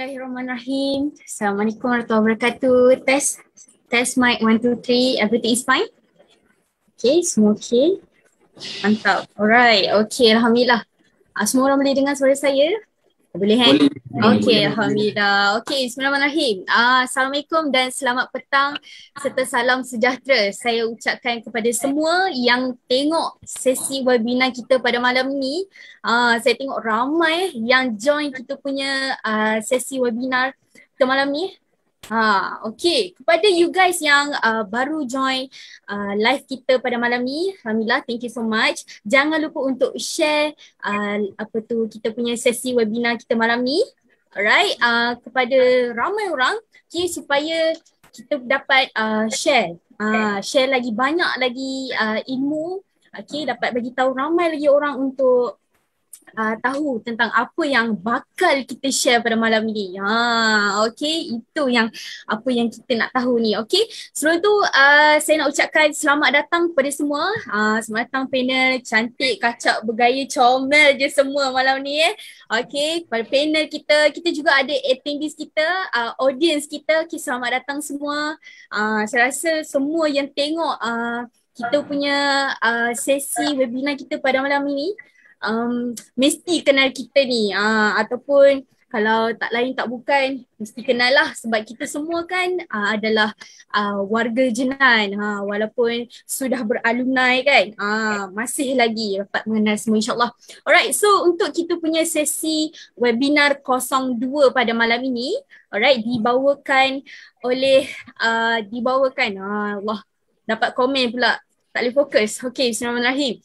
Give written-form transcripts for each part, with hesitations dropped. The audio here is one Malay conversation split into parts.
Bismillahirrahmanirrahim. Assalamualaikum warahmatullahi wabarakatuh. Test mic 1 2 3. Everything is fine? Okay, semua okay. Mantap. Alright. Okay, alhamdulillah. Semua orang boleh dengar suara saya? Boleh kan? Okay, alhamdulillah. Okay, bismillahirrahmanirrahim. Assalamualaikum dan selamat petang serta salam sejahtera. Saya ucapkan kepada semua yang tengok sesi webinar kita pada malam ni. Saya tengok ramai yang join kita punya sesi webinar pada malam ni. Okay, kepada you guys yang baru join live kita pada malam ni, alhamdulillah, thank you so much. Jangan lupa untuk share kita punya sesi webinar kita malam ni, alright, kepada ramai orang, okay, supaya kita dapat share lagi banyak lagi ilmu, okay, dapat bagi tahu ramai lagi orang untuk tahu tentang apa yang bakal kita share pada malam ni. Okay, itu yang apa yang kita nak tahu ni. Okay, sebelum tu saya nak ucapkan selamat datang kepada semua. Selamat datang panel cantik, kacak, bergaya, comel je semua malam ni. Okay, pada panel kita juga ada attendees kita, audience kita. Okay, selamat datang semua. Saya rasa semua yang tengok kita punya sesi webinar kita pada malam ini mesti kenal kita ni, ataupun kalau tak lain tak bukan mesti kenal lah, sebab kita semua kan adalah warga Jenan, walaupun sudah beralumni kan, masih lagi dapat mengenal semua, insyaAllah. Alright, so untuk kita punya sesi webinar 02 pada malam ini, alright, dibawakan Allah, dapat komen pula, tak boleh fokus. Okay, bismillahirrahmanirrahim.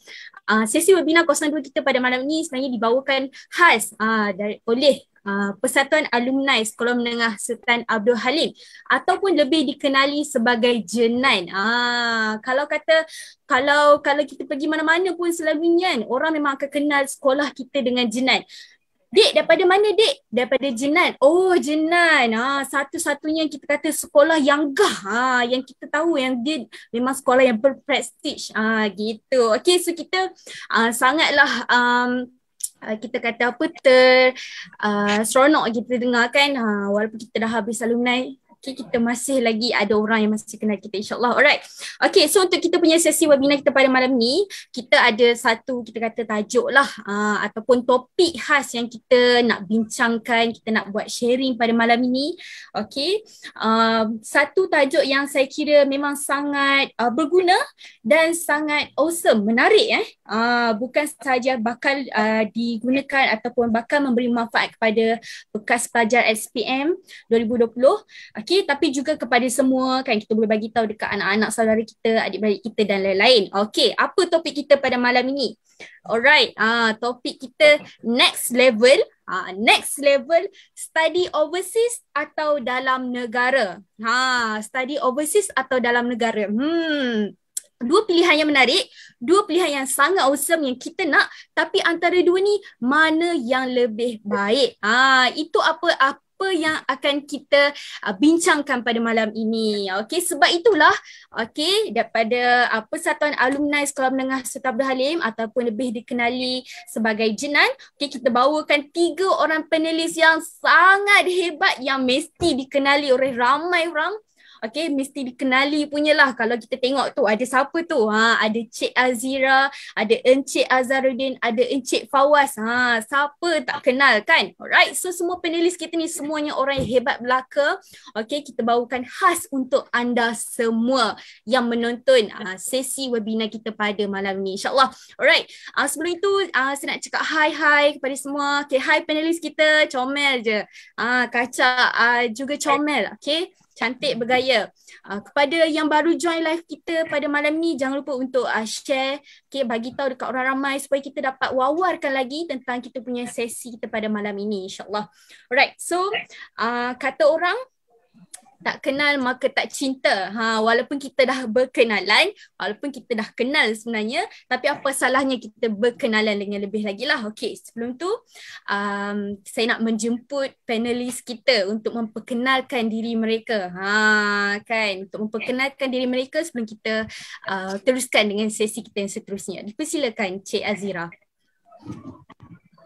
Sesi webinar 02 kita pada malam ini sebenarnya dibawakan khas oleh Persatuan Alumni Sekolah Menengah Sultan Abdul Halim, ataupun lebih dikenali sebagai Jenan. Kalau kita pergi mana-mana pun selalunya kan, orang memang akan kenal sekolah kita dengan Jenan. Dek, daripada mana dek? Daripada Jenan. Oh, Jenan. Satu-satunya kita kata sekolah yang gah. Yang kita tahu yang dia memang sekolah yang berprestige. Gitu. Okay, so kita sangatlah kita kata apa, seronok kita dengar kan. Walaupun kita dah habis alumni, okay, kita masih lagi ada orang yang masih kenal kita, insyaAllah. Alright. Okay, so untuk kita punya sesi webinar kita pada malam ni, kita ada satu, kita kata tajuk lah, ataupun topik khas yang kita nak bincangkan, kita nak buat sharing pada malam ini. Okay, satu tajuk yang saya kira memang sangat berguna dan sangat awesome, menarik. Bukan sahaja bakal digunakan ataupun bakal memberi manfaat kepada bekas pelajar SPM 2020, okay, tapi juga kepada semua kan, kita boleh bagi tahu dekat anak-anak saudara kita, adik-beradik kita dan lain-lain. Okay, apa topik kita pada malam ini? Alright, topik kita next level, study overseas atau dalam negara. Study overseas atau dalam negara. Dua pilihan yang menarik, dua pilihan yang sangat awesome yang kita nak, tapi antara dua ni mana yang lebih baik? Itu apa yang akan kita bincangkan pada malam ini. Okay, sebab itulah, okay, daripada Persatuan Alumni Sekolah Menengah Sultan Abdul Halim ataupun lebih dikenali sebagai Jenan, okay, kita bawakan 3 orang panelis yang sangat hebat yang mesti dikenali oleh ramai orang. Okay, mesti dikenali punyalah. Kalau kita tengok tu, ada siapa tu? Ada Cik Azira, ada Encik Azharuddin, ada Encik Fawaz. Siapa tak kenal kan? Alright, so semua panelis kita ni semuanya orang yang hebat belaka. Okay, kita bawakan khas untuk anda semua yang menonton sesi webinar kita pada malam ni, insyaAllah. Alright, sebelum itu saya nak cakap hi kepada semua. Okay, hi panelis kita, comel je. Kacak juga comel, okay. Cantik, bergaya. Kepada yang baru join live kita pada malam ni, jangan lupa untuk share, okay, bagi tahu dekat orang ramai supaya kita dapat wawarkan lagi tentang kita punya sesi kita pada malam ini, insyaAllah. Alright, so kata orang, tak kenal maka tak cinta. Walaupun kita dah berkenalan, walaupun kita dah kenal sebenarnya, tapi apa salahnya kita berkenalan dengan lebih lagi lah. Okay, sebelum tu saya nak menjemput panelis kita untuk memperkenalkan diri mereka. Kan, untuk memperkenalkan diri mereka sebelum kita teruskan dengan sesi kita yang seterusnya. Dipersilakan Cik Azira.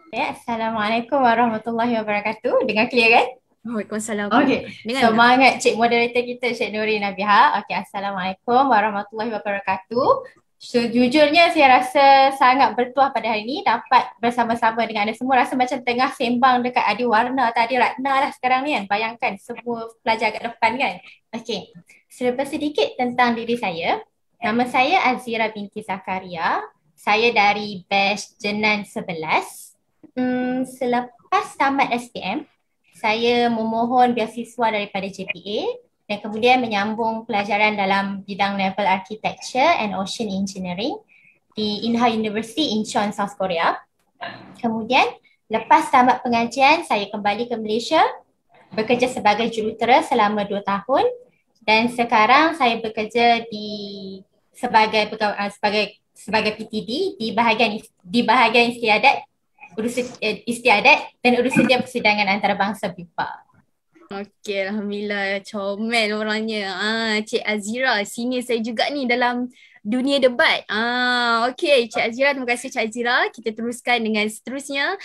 Ya, Assalamualaikum warahmatullahi wabarakatuh. Dengar clear kan? Waalaikumsalam. Okey, Dengar tak? semangat Cik Moderator kita, Cik Nurin Nabiha. Okey, Assalamualaikum warahmatullahi wabarakatuh. Sejujurnya saya rasa sangat bertuah pada hari ini dapat bersama-sama dengan anda semua. Rasa macam tengah sembang dekat Adi Warna atau Adi Ratna lah sekarang ni kan. Bayangkan semua pelajar kat depan kan. Okey, sedikit tentang diri saya. Nama saya Azira binti Zakaria. Saya dari batch Jenan 11. Selepas tamat SPM, saya memohon beasiswa daripada JPA dan kemudian menyambung pelajaran dalam bidang Naval Architecture and Ocean Engineering di Inha University Incheon, South Korea. Kemudian lepas tamat pengajian, saya kembali ke Malaysia bekerja sebagai jurutera selama 2 tahun dan sekarang saya bekerja sebagai PTD di bahagian istiadat dan urusan persidangan antarabangsa BIPA. Okey, Alhamdulillah, comel orangnya. Cik Azira, senior saya juga ni dalam dunia debat. Okey, Cik Azira, terima kasih Cik Azira. Kita teruskan dengan seterusnya.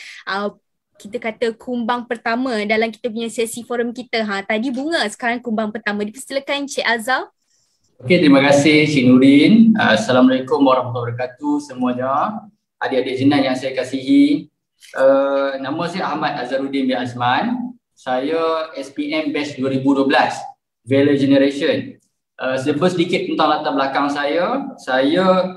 Kita kata kumbang pertama dalam kita punya sesi forum kita. Tadi bunga, sekarang kumbang pertama. Dipersilakan Cik Azhar. Okey, terima kasih Cik Nurin. Assalamualaikum warahmatullahi wabarakatuh semuanya. Adik-adik Jenan yang saya kasihi. Nama saya Ahmad Azharuddin bin Azman. Saya SPM batch 2012, Valor Generation. Sedikit tentang latar belakang saya. Saya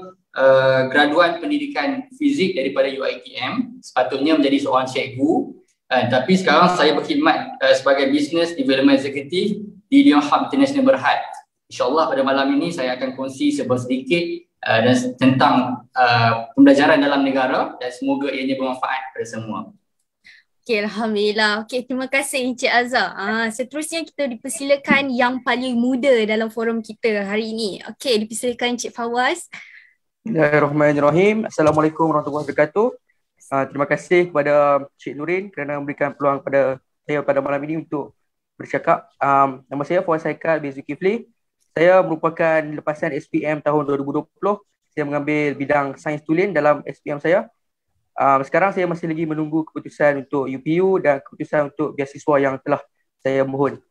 graduan pendidikan fizik daripada UiTM. Sepatutnya menjadi seorang cikgu. Tapi sekarang saya berkhidmat sebagai Business Development Executive di Leonham International Berhad. InsyaAllah pada malam ini saya akan kongsi sedikit tentang pembelajaran dalam negara dan semoga ianya bermanfaat kepada semua. Okay, Alhamdulillah. Okay, terima kasih Encik Azhar. Seterusnya kita dipersilakan yang paling muda dalam forum kita hari ini. Okay, dipersilakan Encik Fawaz. Bismillahirrahmanirrahim. Assalamualaikum warahmatullahi wabarakatuh. Terima kasih kepada Cik Nurin kerana memberikan peluang pada saya pada malam ini untuk bercakap. Nama saya Fawaz Haikal bin Zulkifli. Saya merupakan lepasan SPM tahun 2020. Saya mengambil bidang sains tulen dalam SPM saya. Sekarang saya masih lagi menunggu keputusan untuk UPU dan keputusan untuk beasiswa yang telah saya mohon.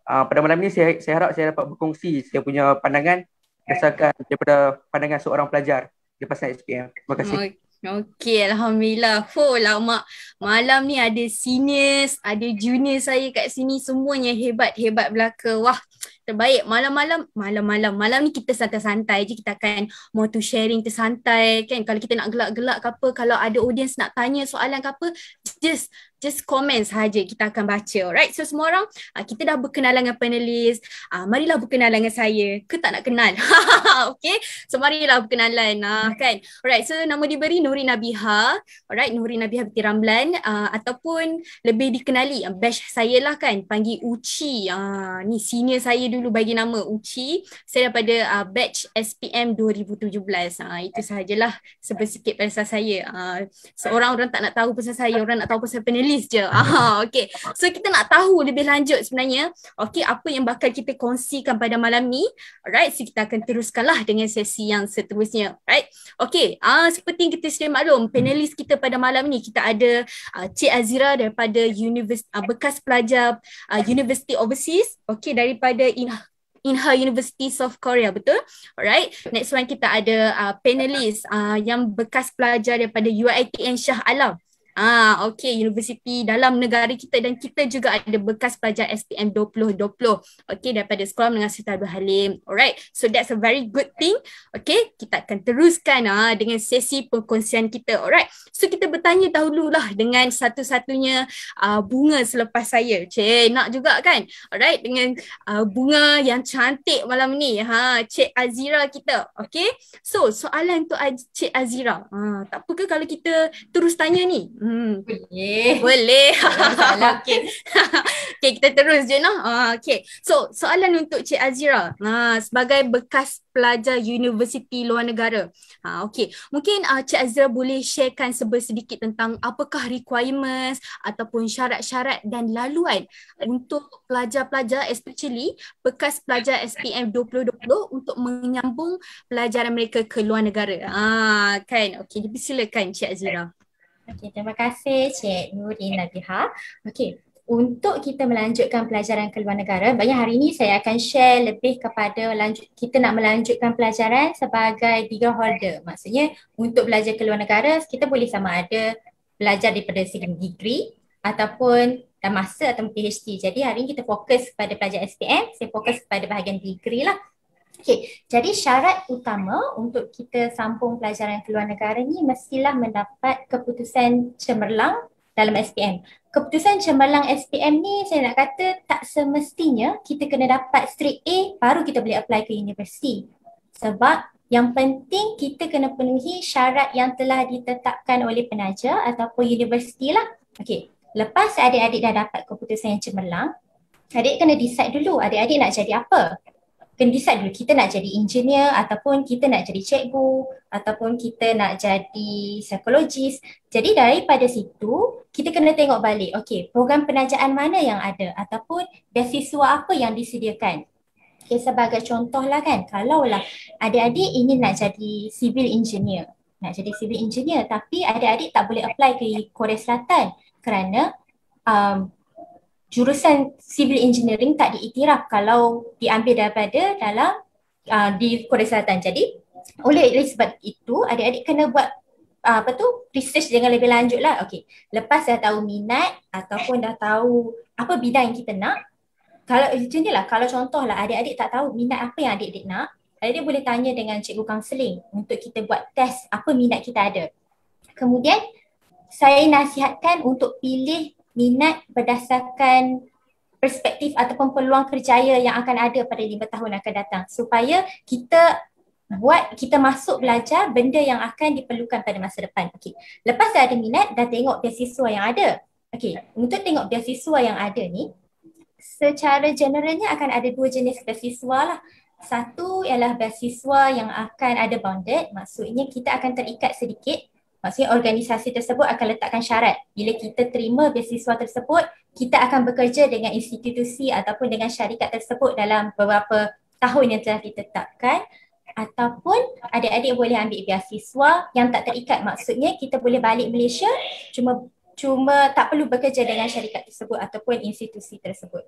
Pada malam ini saya harap saya dapat berkongsi saya punya pandangan berdasarkan daripada pandangan seorang pelajar lepasan SPM. Terima kasih. Okey, Alhamdulillah. Lama malam ni ada seniors, ada junior saya kat sini, semuanya hebat-hebat belaka. Wah, terbaik. Malam ni kita santai-santai je, kita akan mau to sharing tersantai kan. Kalau kita nak gelak-gelak ke apa, kalau ada audience nak tanya soalan ke apa, just comment sahaja, kita akan baca. Alright, so semua orang, kita dah berkenalan dengan panelis. Marilah berkenalan dengan saya. Ke tak nak kenal? Okay, so marilah berkenalan kan. Alright, so nama diberi Nurin Nabiha. Alright, Nurin Nabiha binti Ramlan, ataupun lebih dikenali batch saya lah kan, panggil Uci. Ni senior saya dulu bagi nama Uci. Saya daripada batch SPM 2017. Itu sahajalah sedikit pasal saya. Seorang orang tak nak tahu pasal saya, orang nak tahu pasal panelis je. Okay, so kita nak tahu lebih lanjut sebenarnya, okay, apa yang bakal kita kongsikan pada malam ni. Alright, so kita akan teruskanlah dengan sesi yang seterusnya. Right, okay, seperti yang kita sedia maklum, panelis kita pada malam ni kita ada Cik Azira daripada bekas pelajar University Overseas, okay, daripada Inha University South Korea, betul? Alright, next one kita ada panelis yang bekas pelajar daripada UiTM Shah Alam. Okay, universiti dalam negara kita, dan kita juga ada bekas pelajar SPM 2020, okay, daripada Sekolah Menengah Serta Abdul Halim. Alright, so that's a very good thing. Okay, kita akan teruskan dengan sesi perkongsian kita. Alright, so kita bertanya dahululah dengan satu-satunya bunga selepas saya. Cik nak juga kan? Alright, dengan bunga yang cantik malam ni, Cik Azira kita. Okay, so soalan untuk Cik Azira, tak apa ke kalau kita terus tanya ni? Boleh. Okay. Okay, kita terus je nah. Okay, so soalan untuk Cik Azira, sebagai bekas pelajar universiti luar negara. Okay, mungkin Cik Azira boleh sharekan sedikit tentang apakah requirements ataupun syarat-syarat dan laluan untuk pelajar-pelajar, especially bekas pelajar SPM 2020 untuk menyambung pelajaran mereka ke luar negara. Kan. Okay, dipersilakan Cik Azira. Okey, terima kasih Cik Nurin Nabiha. Okey, untuk kita melanjutkan pelajaran ke luar negara, banyak hari ini saya akan share lebih kepada kita nak melanjutkan pelajaran sebagai degree holder. Maksudnya untuk belajar ke luar negara, kita boleh sama ada belajar daripada segi degree ataupun dah master atau PhD. Jadi hari ini kita fokus pada pelajar SPM, saya fokus pada bahagian degree lah. Okay, jadi syarat utama untuk kita sambung pelajaran ke luar negara ni mestilah mendapat keputusan cemerlang dalam SPM. Keputusan cemerlang SPM ni saya nak kata tak semestinya kita kena dapat straight A baru kita boleh apply ke universiti. Sebab yang penting kita kena penuhi syarat yang telah ditetapkan oleh penaja ataupun universiti lah. Okay, lepas adik-adik dah dapat keputusan yang cemerlang, adik kena decide dulu adik-adik nak jadi apa. Kena decide dulu kita nak jadi engineer ataupun kita nak jadi cikgu ataupun kita nak jadi psikologis. Jadi daripada situ kita kena tengok balik, okey, program penajaan mana yang ada ataupun beasiswa apa yang disediakan. Okay, sebagai contoh lah kan, kalaulah adik-adik ingin nak jadi civil engineer, tapi adik-adik tak boleh apply ke Korea Selatan kerana jurusan civil engineering tak diiktiraf kalau diambil daripada dalam di Korea Selatan. Jadi oleh sebab itu adik-adik kena buat research dengan lebih lanjut lah. Okey, lepas dah tahu minat ataupun dah tahu apa bidang yang kita nak, kalau macam ni lah, kalau contoh lah adik-adik tak tahu minat apa yang adik-adik nak, adik-adik boleh tanya dengan cikgu kaunseling untuk kita buat test apa minat kita ada. Kemudian saya nasihatkan untuk pilih minat berdasarkan perspektif ataupun peluang kerjaya yang akan ada pada 5 tahun akan datang, supaya kita masuk belajar benda yang akan diperlukan pada masa depan. Okey, lepas dah ada minat, dah tengok beasiswa yang ada. Okey, untuk tengok beasiswa yang ada ni, secara generalnya akan ada 2 jenis beasiswa lah. Satu ialah beasiswa yang akan ada bounded, maksudnya kita akan terikat sedikit. Maksudnya organisasi tersebut akan letakkan syarat. Bila kita terima beasiswa tersebut, kita akan bekerja dengan institusi ataupun dengan syarikat tersebut dalam beberapa tahun yang telah ditetapkan. Ataupun adik-adik boleh ambil beasiswa yang tak terikat. Maksudnya kita boleh balik Malaysia cuma tak perlu bekerja dengan syarikat tersebut ataupun institusi tersebut.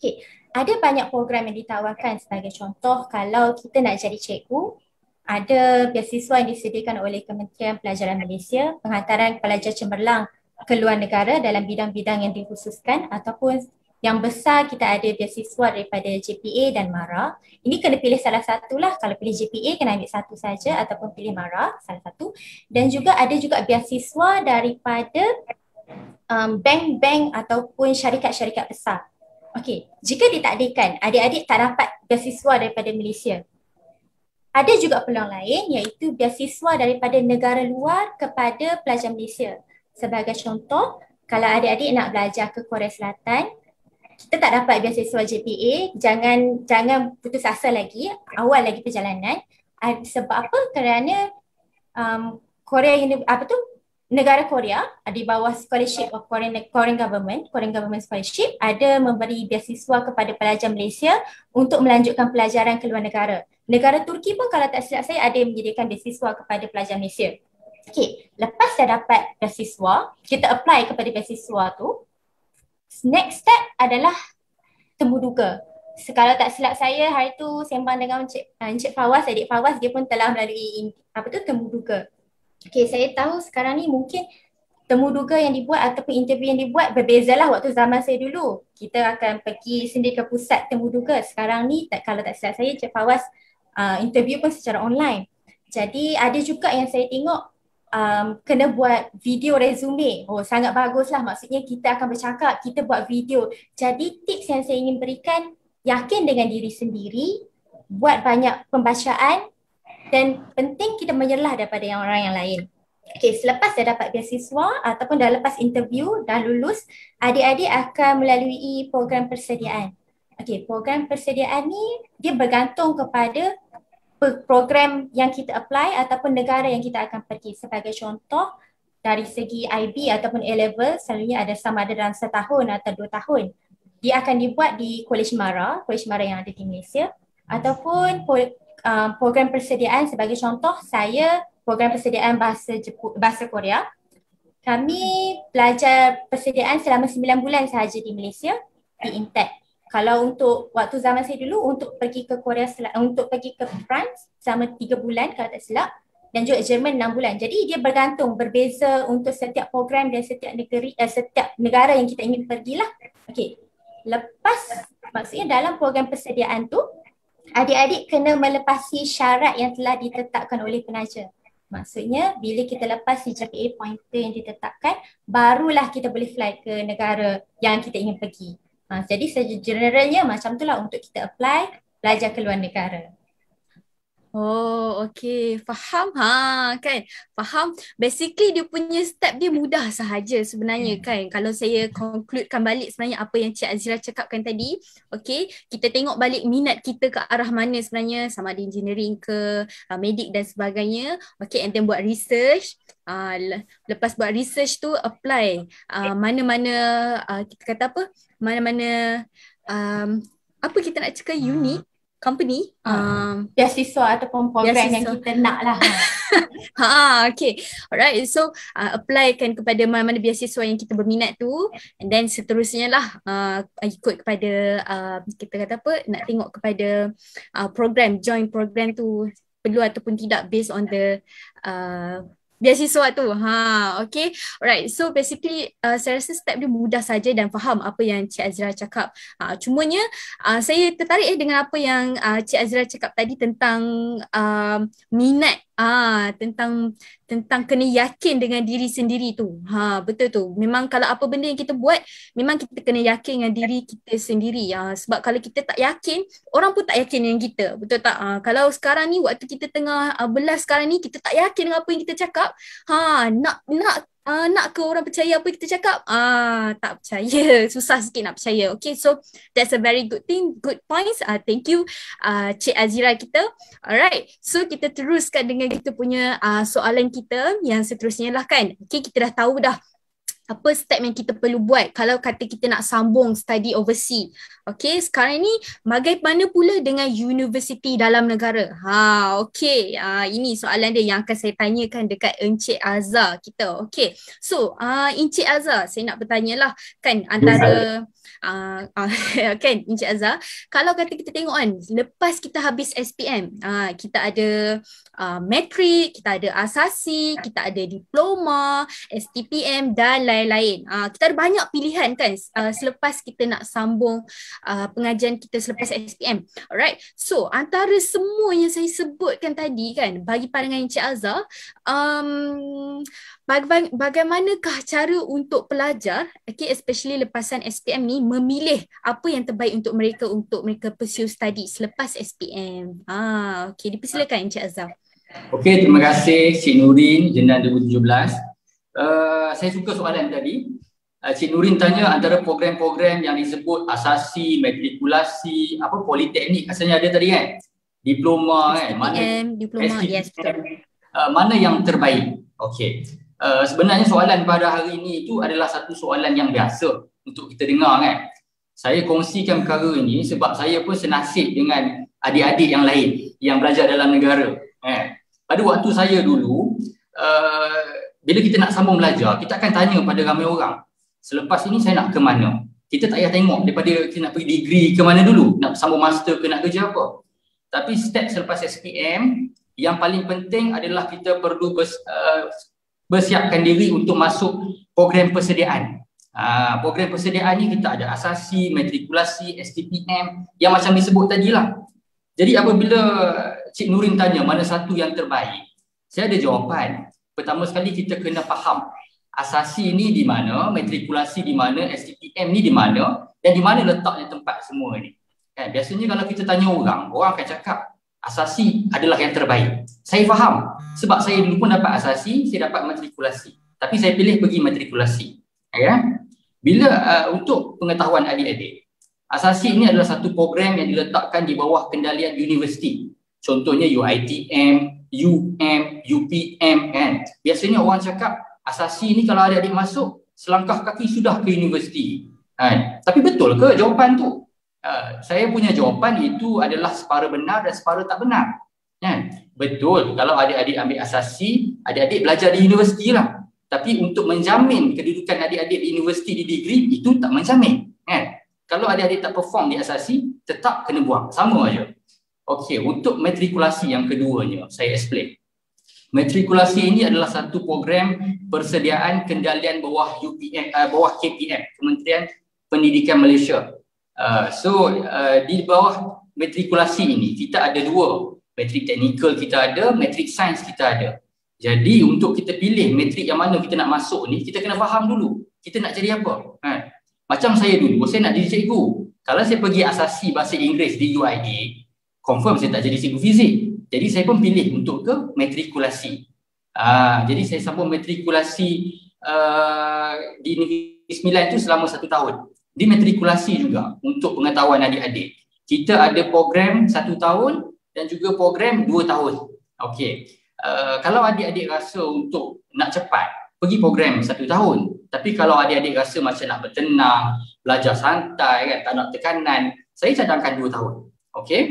Okay. Ada banyak program yang ditawarkan, sebagai contoh kalau kita nak jadi cikgu, ada beasiswa yang disediakan oleh Kementerian Pelajaran Malaysia, penghantaran pelajar cemerlang ke luar negara dalam bidang-bidang yang dikhususkan, ataupun yang besar kita ada beasiswa daripada JPA dan MARA. Ini kena pilih salah satu lah. Kalau pilih JPA kena ambil satu saja ataupun pilih MARA salah satu. Dan juga ada juga beasiswa daripada bank-bank ataupun syarikat-syarikat besar. Okey, jika ditakdirkan adik-adik tak dapat beasiswa daripada Malaysia, ada juga peluang lain iaitu beasiswa daripada negara luar kepada pelajar Malaysia. Sebagai contoh, kalau adik-adik nak belajar ke Korea Selatan, kita tak dapat beasiswa JPA, jangan putus asa lagi, awal lagi perjalanan. Sebab apa? Kerana negara Korea di bawah scholarship of Korean government scholarship ada memberi beasiswa kepada pelajar Malaysia untuk melanjutkan pelajaran ke luar negara. Negara Turki pun kalau tak silap saya ada yang menyediakan beasiswa kepada pelajar Malaysia. Okey, lepas dah dapat beasiswa, kita apply kepada beasiswa tu. Next step adalah temu duga. Kalau tak silap saya hari tu sembang dengan Encik Fawaz, adik Fawaz, dia pun telah melalui temu duga. Okey, saya tahu sekarang ni mungkin temu duga yang dibuat ataupun interview yang dibuat berbezalah waktu zaman saya dulu. Kita akan pergi sendiri ke pusat temu duga. Sekarang ni kalau tak silap saya, Encik Fawaz interview pun secara online. Jadi ada juga yang saya tengok kena buat video resume. Oh, sangat bagus lah. Maksudnya kita akan bercakap, kita buat video. Jadi tips yang saya ingin berikan, yakin dengan diri sendiri, buat banyak pembacaan dan penting kita menyerlah daripada orang yang lain. Okay, selepas dah dapat beasiswa ataupun dah lepas interview, dah lulus, adik-adik akan melalui program persediaan. Okay, program persediaan ni dia bergantung kepada program yang kita apply ataupun negara yang kita akan pergi. Sebagai contoh, dari segi IB ataupun A-level selalunya ada sama ada dalam 1 tahun atau 2 tahun. Dia akan dibuat di College Mara yang ada di Malaysia, ataupun program persediaan, sebagai contoh saya program persediaan bahasa Korea. Kami belajar persediaan selama 9 bulan sahaja di Malaysia, di Intek. Kalau untuk waktu zaman saya dulu, untuk pergi ke untuk pergi ke France selama 3 bulan kalau tak silap, dan juga Jerman 6 bulan. Jadi dia bergantung, berbeza untuk setiap program dan setiap negara yang kita ingin pergilah. Okey. Lepas, maksudnya dalam program persediaan tu, adik-adik kena melepasi syarat yang telah ditetapkan oleh penaja. Maksudnya bila kita lepas GPA pointer yang ditetapkan, barulah kita boleh fly ke negara yang kita ingin pergi. Jadi generalnya macam itulah untuk kita apply belajar ke luar negara. Oh, okay. Faham kan? Faham. Basically dia punya step dia mudah sahaja sebenarnya kan. Kalau saya concludekan balik sebenarnya apa yang Cik Azira cakapkan tadi, okay, kita tengok balik minat kita ke arah mana sebenarnya, sama ada engineering ke medik dan sebagainya. Okay, and then buat research. Lepas buat research tu apply mana-mana kita kata apa? Mana-mana apa kita nak cakap unit company, beasiswa ataupun program yang kita nak lah. Okay. Alright. So applykan kepada mana-mana beasiswa yang kita berminat tu, and then seterusnya lah ikut kepada kita kata apa, nak tengok kepada program, join program tu perlu ataupun tidak based on the beasiswa tu. Okay. Alright. So basically saya rasa step dia mudah saja dan faham apa yang Cik Azira cakap. Cumanya saya tertarik dengan apa yang Cik Azira cakap tadi tentang minat, tentang kena yakin dengan diri sendiri tu. Betul tu. Memang kalau apa benda yang kita buat, memang kita kena yakin dengan diri kita sendiri. Sebab kalau kita tak yakin, orang pun tak yakin dengan kita. Betul tak? Kalau sekarang ni, waktu kita tengah belas sekarang ni, kita tak yakin dengan apa yang kita cakap, nak ke orang percaya apa kita cakap? Tak percaya. Susah sikit nak percaya. Okay, so that's a very good thing, good points. Thank you Cik Azira kita. Alright, so kita teruskan dengan kita punya soalan kita yang seterusnya lah kan. Okay, kita dah tahu dah apa step yang kita perlu buat kalau kata kita nak sambung study overseas. Okay, sekarang ni bagaimana pula dengan universiti dalam negara? Okay, ini soalan dia yang akan saya tanyakan dekat Encik Azhar kita. Okay, so Encik Azhar, saya nak bertanya lah kan, antara kan Encik Azhar, kalau kata kita tengok kan, lepas kita habis SPM, kita ada matrik, kita ada asasi, kita ada diploma, STPM dan lain-lain. Kita ada banyak pilihan kan selepas kita nak sambung pengajian kita selepas SPM. Alright, so antara semua yang saya sebutkan tadi kan, bagi pandangan Encik Azhar, bagaimanakah cara untuk pelajar, okay, especially lepasan SPM ni, memilih apa yang terbaik untuk mereka pursue study selepas SPM? Okay, dipersilakan Encik Azhar. Okey, terima kasih Cik Nurin, Jenang 2017. Saya suka soalan tadi. Cik Nurin tanya antara program-program yang disebut asasi, matrikulasi, politeknik asalnya ada tadi kan? Diploma kan? Diploma, yes, betul. Mana yang terbaik? Okey. Sebenarnya soalan pada hari ini itu adalah satu soalan yang biasa untuk kita dengar kan. Saya kongsikan perkara ini sebab saya pun senasib dengan adik-adik yang lain yang belajar dalam negara. Pada waktu saya dulu, bila kita nak sambung belajar, kita akan tanya pada ramai orang, selepas ini saya nak ke mana? Kita tak payah tengok daripada kita nak pergi degree ke mana dulu, nak sambung master ke nak kerja apa. Tapi step selepas SPM, yang paling penting adalah kita perlu bersiapkan diri untuk masuk program persediaan. Program persediaan ni kita ada asasi, matrikulasi, STPM yang macam disebut tadi lah. Jadi apabila Cik Nurin tanya mana satu yang terbaik, saya ada jawapan. Pertama sekali kita kena faham asasi ni di mana, matrikulasi di mana, STPM ni di mana dan di mana letaknya tempat semua ni. Biasanya kalau kita tanya orang akan cakap asasi adalah yang terbaik. Saya faham sebab saya dulu pun dapat asasi, saya dapat matrikulasi. Tapi saya pilih pergi matrikulasi. Bila untuk pengetahuan adik-adik, asasi ini adalah satu program yang diletakkan di bawah kendalian universiti. Contohnya UiTM, UM, UPM kan. Biasanya orang cakap asasi ni kalau adik-adik masuk, selangkah kaki sudah ke universiti. Tapi betul ke jawapan tu? Saya punya jawapan itu adalah separa benar dan separa tak benar. Betul, kalau adik-adik ambil asasi, adik-adik belajar di universiti lah. Tapi untuk menjamin kedudukan adik-adik di universiti di degree, itu tak menjamin. Kan? Kalau adik-adik tak perform di asasi, tetap kena buang. Sama aja. Okey, untuk matrikulasi yang keduanya, saya explain. Matrikulasi ini adalah satu program persediaan kendalian bawah UPM, bawah KPM, Kementerian Pendidikan Malaysia. Di bawah matrikulasi ini, kita ada dua. Matrik teknikal kita ada, matrik sains kita ada. Jadi untuk kita pilih matrik yang mana kita nak masuk ni, kita kena faham dulu. Kita nak jadi apa? Macam saya dulu, saya nak jadi cikgu. Kalau saya pergi asasi bahasa Inggeris di UIA, confirm saya tak jadi cikgu fizik. Jadi saya pun pilih untuk ke matrikulasi. Jadi saya sambung matrikulasi di Negeri Sembilan itu selama 1 tahun. Di matrikulasi juga untuk pengetahuan adik-adik. Kita ada program 1 tahun dan juga program 2 tahun. Okey. Kalau adik-adik rasa untuk nak cepat, pergi program 1 tahun. Tapi kalau adik-adik rasa macam nak bertenang, belajar santai, kan, tak nak tekanan, saya cadangkan 2 tahun. Okey.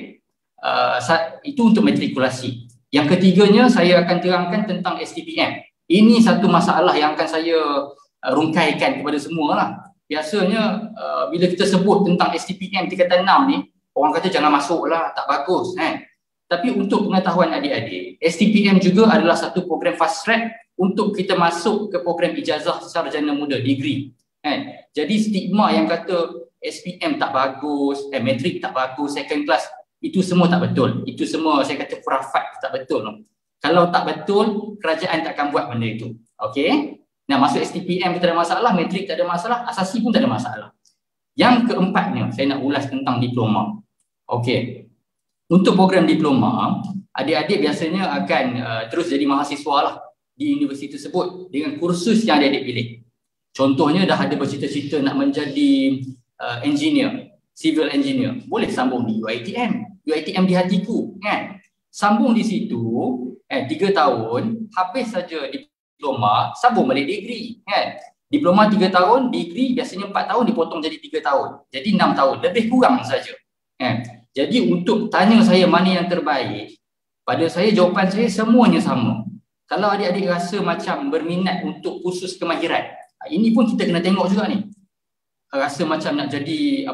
Itu untuk matrikulasi. Yang ketiganya, saya akan terangkan tentang STPM. Ini satu masalah yang akan saya rungkaikan kepada semua lah. Biasanya bila kita sebut tentang STPM tingkatan 6 ni, orang kata jangan masuk lah, tak bagus. Tapi untuk pengetahuan adik-adik, STPM juga adalah satu program fast track untuk kita masuk ke program ijazah sarjana muda, degree. Jadi stigma yang kata SPM tak bagus, matrik tak bagus, second class, itu semua tak betul. Itu semua saya kata khurafat, tak betul. Kalau tak betul, kerajaan tak akan buat benda itu. Okey? Nah, masuk STPM tak ada masalah, matrik tak ada masalah, asasi pun tak ada masalah. Yang keempatnya, saya nak ulas tentang diploma. Okey. Untuk program diploma, adik-adik biasanya akan terus jadi mahasiswa lah di universiti tersebut dengan kursus yang adik-adik pilih. Contohnya dah ada bercita-cita nak menjadi engineer, civil engineer, boleh sambung di UiTM. UiTM di hatiku, kan? Sambung di situ 3 tahun, habis saja diploma, sambung balik degree, kan? Diploma 3 tahun, degree biasanya 4 tahun dipotong jadi 3 tahun. Jadi 6 tahun, lebih kurang saja. Jadi untuk tanya saya mana yang terbaik, pada saya jawapan saya semuanya sama. Kalau adik-adik rasa macam berminat untuk khusus kemahiran, ini pun kita kena tengok juga ni. Rasa macam nak jadi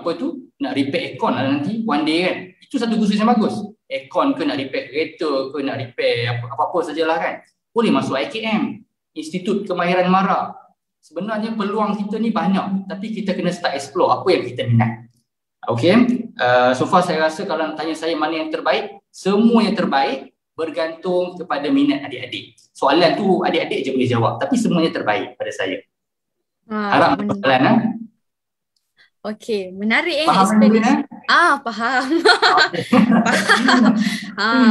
nak repair aircon lah nanti one day, kan, itu satu khusus yang bagus. Aircon ke, nak repair kereta ke, nak repair apa-apa sajalah, kan, boleh masuk IKM, Institut Kemahiran Mara. Sebenarnya peluang kita ni banyak, tapi kita kena start explore apa yang kita minat. Okey, so far saya rasa kalau nak tanya saya mana yang terbaik, semua yang terbaik bergantung kepada minat adik-adik. Soalan tu adik-adik je boleh jawab, tapi semuanya terbaik pada saya. Harap soalan. Okey, menarik faham explanation. Faham.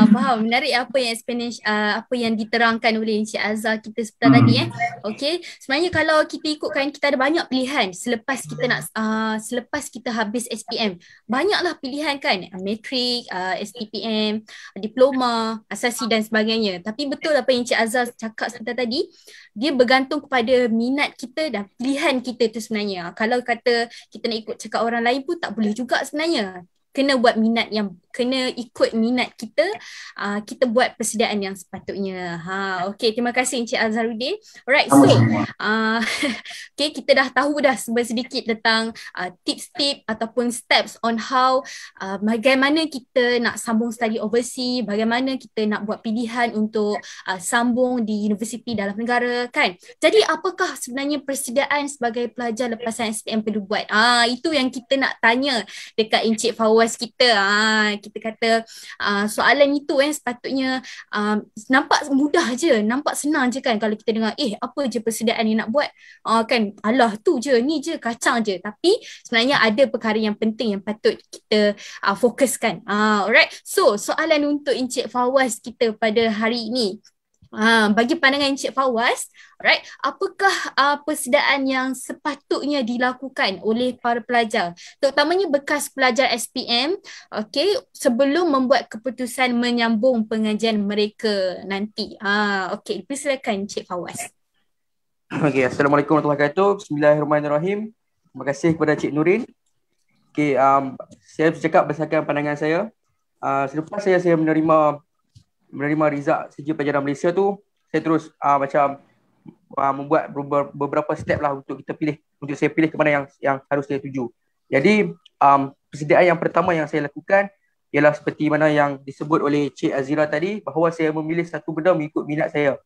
Faham. Menarik apa yang explanation, apa yang diterangkan oleh Encik Azhar kita sebentar tadi. Okey, sebenarnya kalau kita ikutkan, kita ada banyak pilihan selepas kita selepas kita habis SPM. Banyaklah pilihan, kan, matrik, STPM, diploma, asasi dan sebagainya. Tapi betul apa yang Encik Azhar cakap sebentar tadi, dia bergantung kepada minat kita dan pilihan kita tu sebenarnya. Kalau kata kita nak ikut cakap orang lain pun tak boleh juga sebenarnya. Kena buat minat yang, kena ikut minat kita, kita buat persediaan yang sepatutnya. Okey, terima kasih Encik Azharuddin. Alright, so okay, kita dah tahu dah sedikit tentang tips-tips ataupun steps on how bagaimana kita nak sambung study overseas, bagaimana kita nak buat pilihan untuk sambung di universiti dalam negara, kan. Jadi apakah sebenarnya persediaan sebagai pelajar lepasan SPM perlu buat? Itu yang kita nak tanya dekat Encik Fawaz kita. Kita kata soalan itu sepatutnya nampak mudah je, nampak senang je, kan, kalau kita dengar apa je persediaan yang nak buat, kan, alah tu je, ni je, kacang je. Tapi sebenarnya ada perkara yang penting yang patut kita fokuskan. Alright, so soalan untuk Encik Fawaz kita pada hari ini, bagi pandangan Encik Fawaz, alright, apakah persediaan yang sepatutnya dilakukan oleh para pelajar, terutamanya bekas pelajar SPM, sebelum membuat keputusan menyambung pengajian mereka nanti? Okey, persilakan Encik Fawaz. Okey, Assalamualaikum warahmatullahi wabarakatuh. Bismillahirrahmanirrahim. Terima kasih kepada Cik Nurin. Okey, saya bercakap berdasarkan pandangan saya. Selepas saya menerima result sijil pelajaran Malaysia tu, saya terus macam membuat beberapa step lah untuk saya pilih ke mana yang harus saya tuju. Jadi persediaan yang pertama yang saya lakukan ialah seperti mana yang disebut oleh Cik Azira tadi, bahawa saya memilih satu benda mengikut minat saya.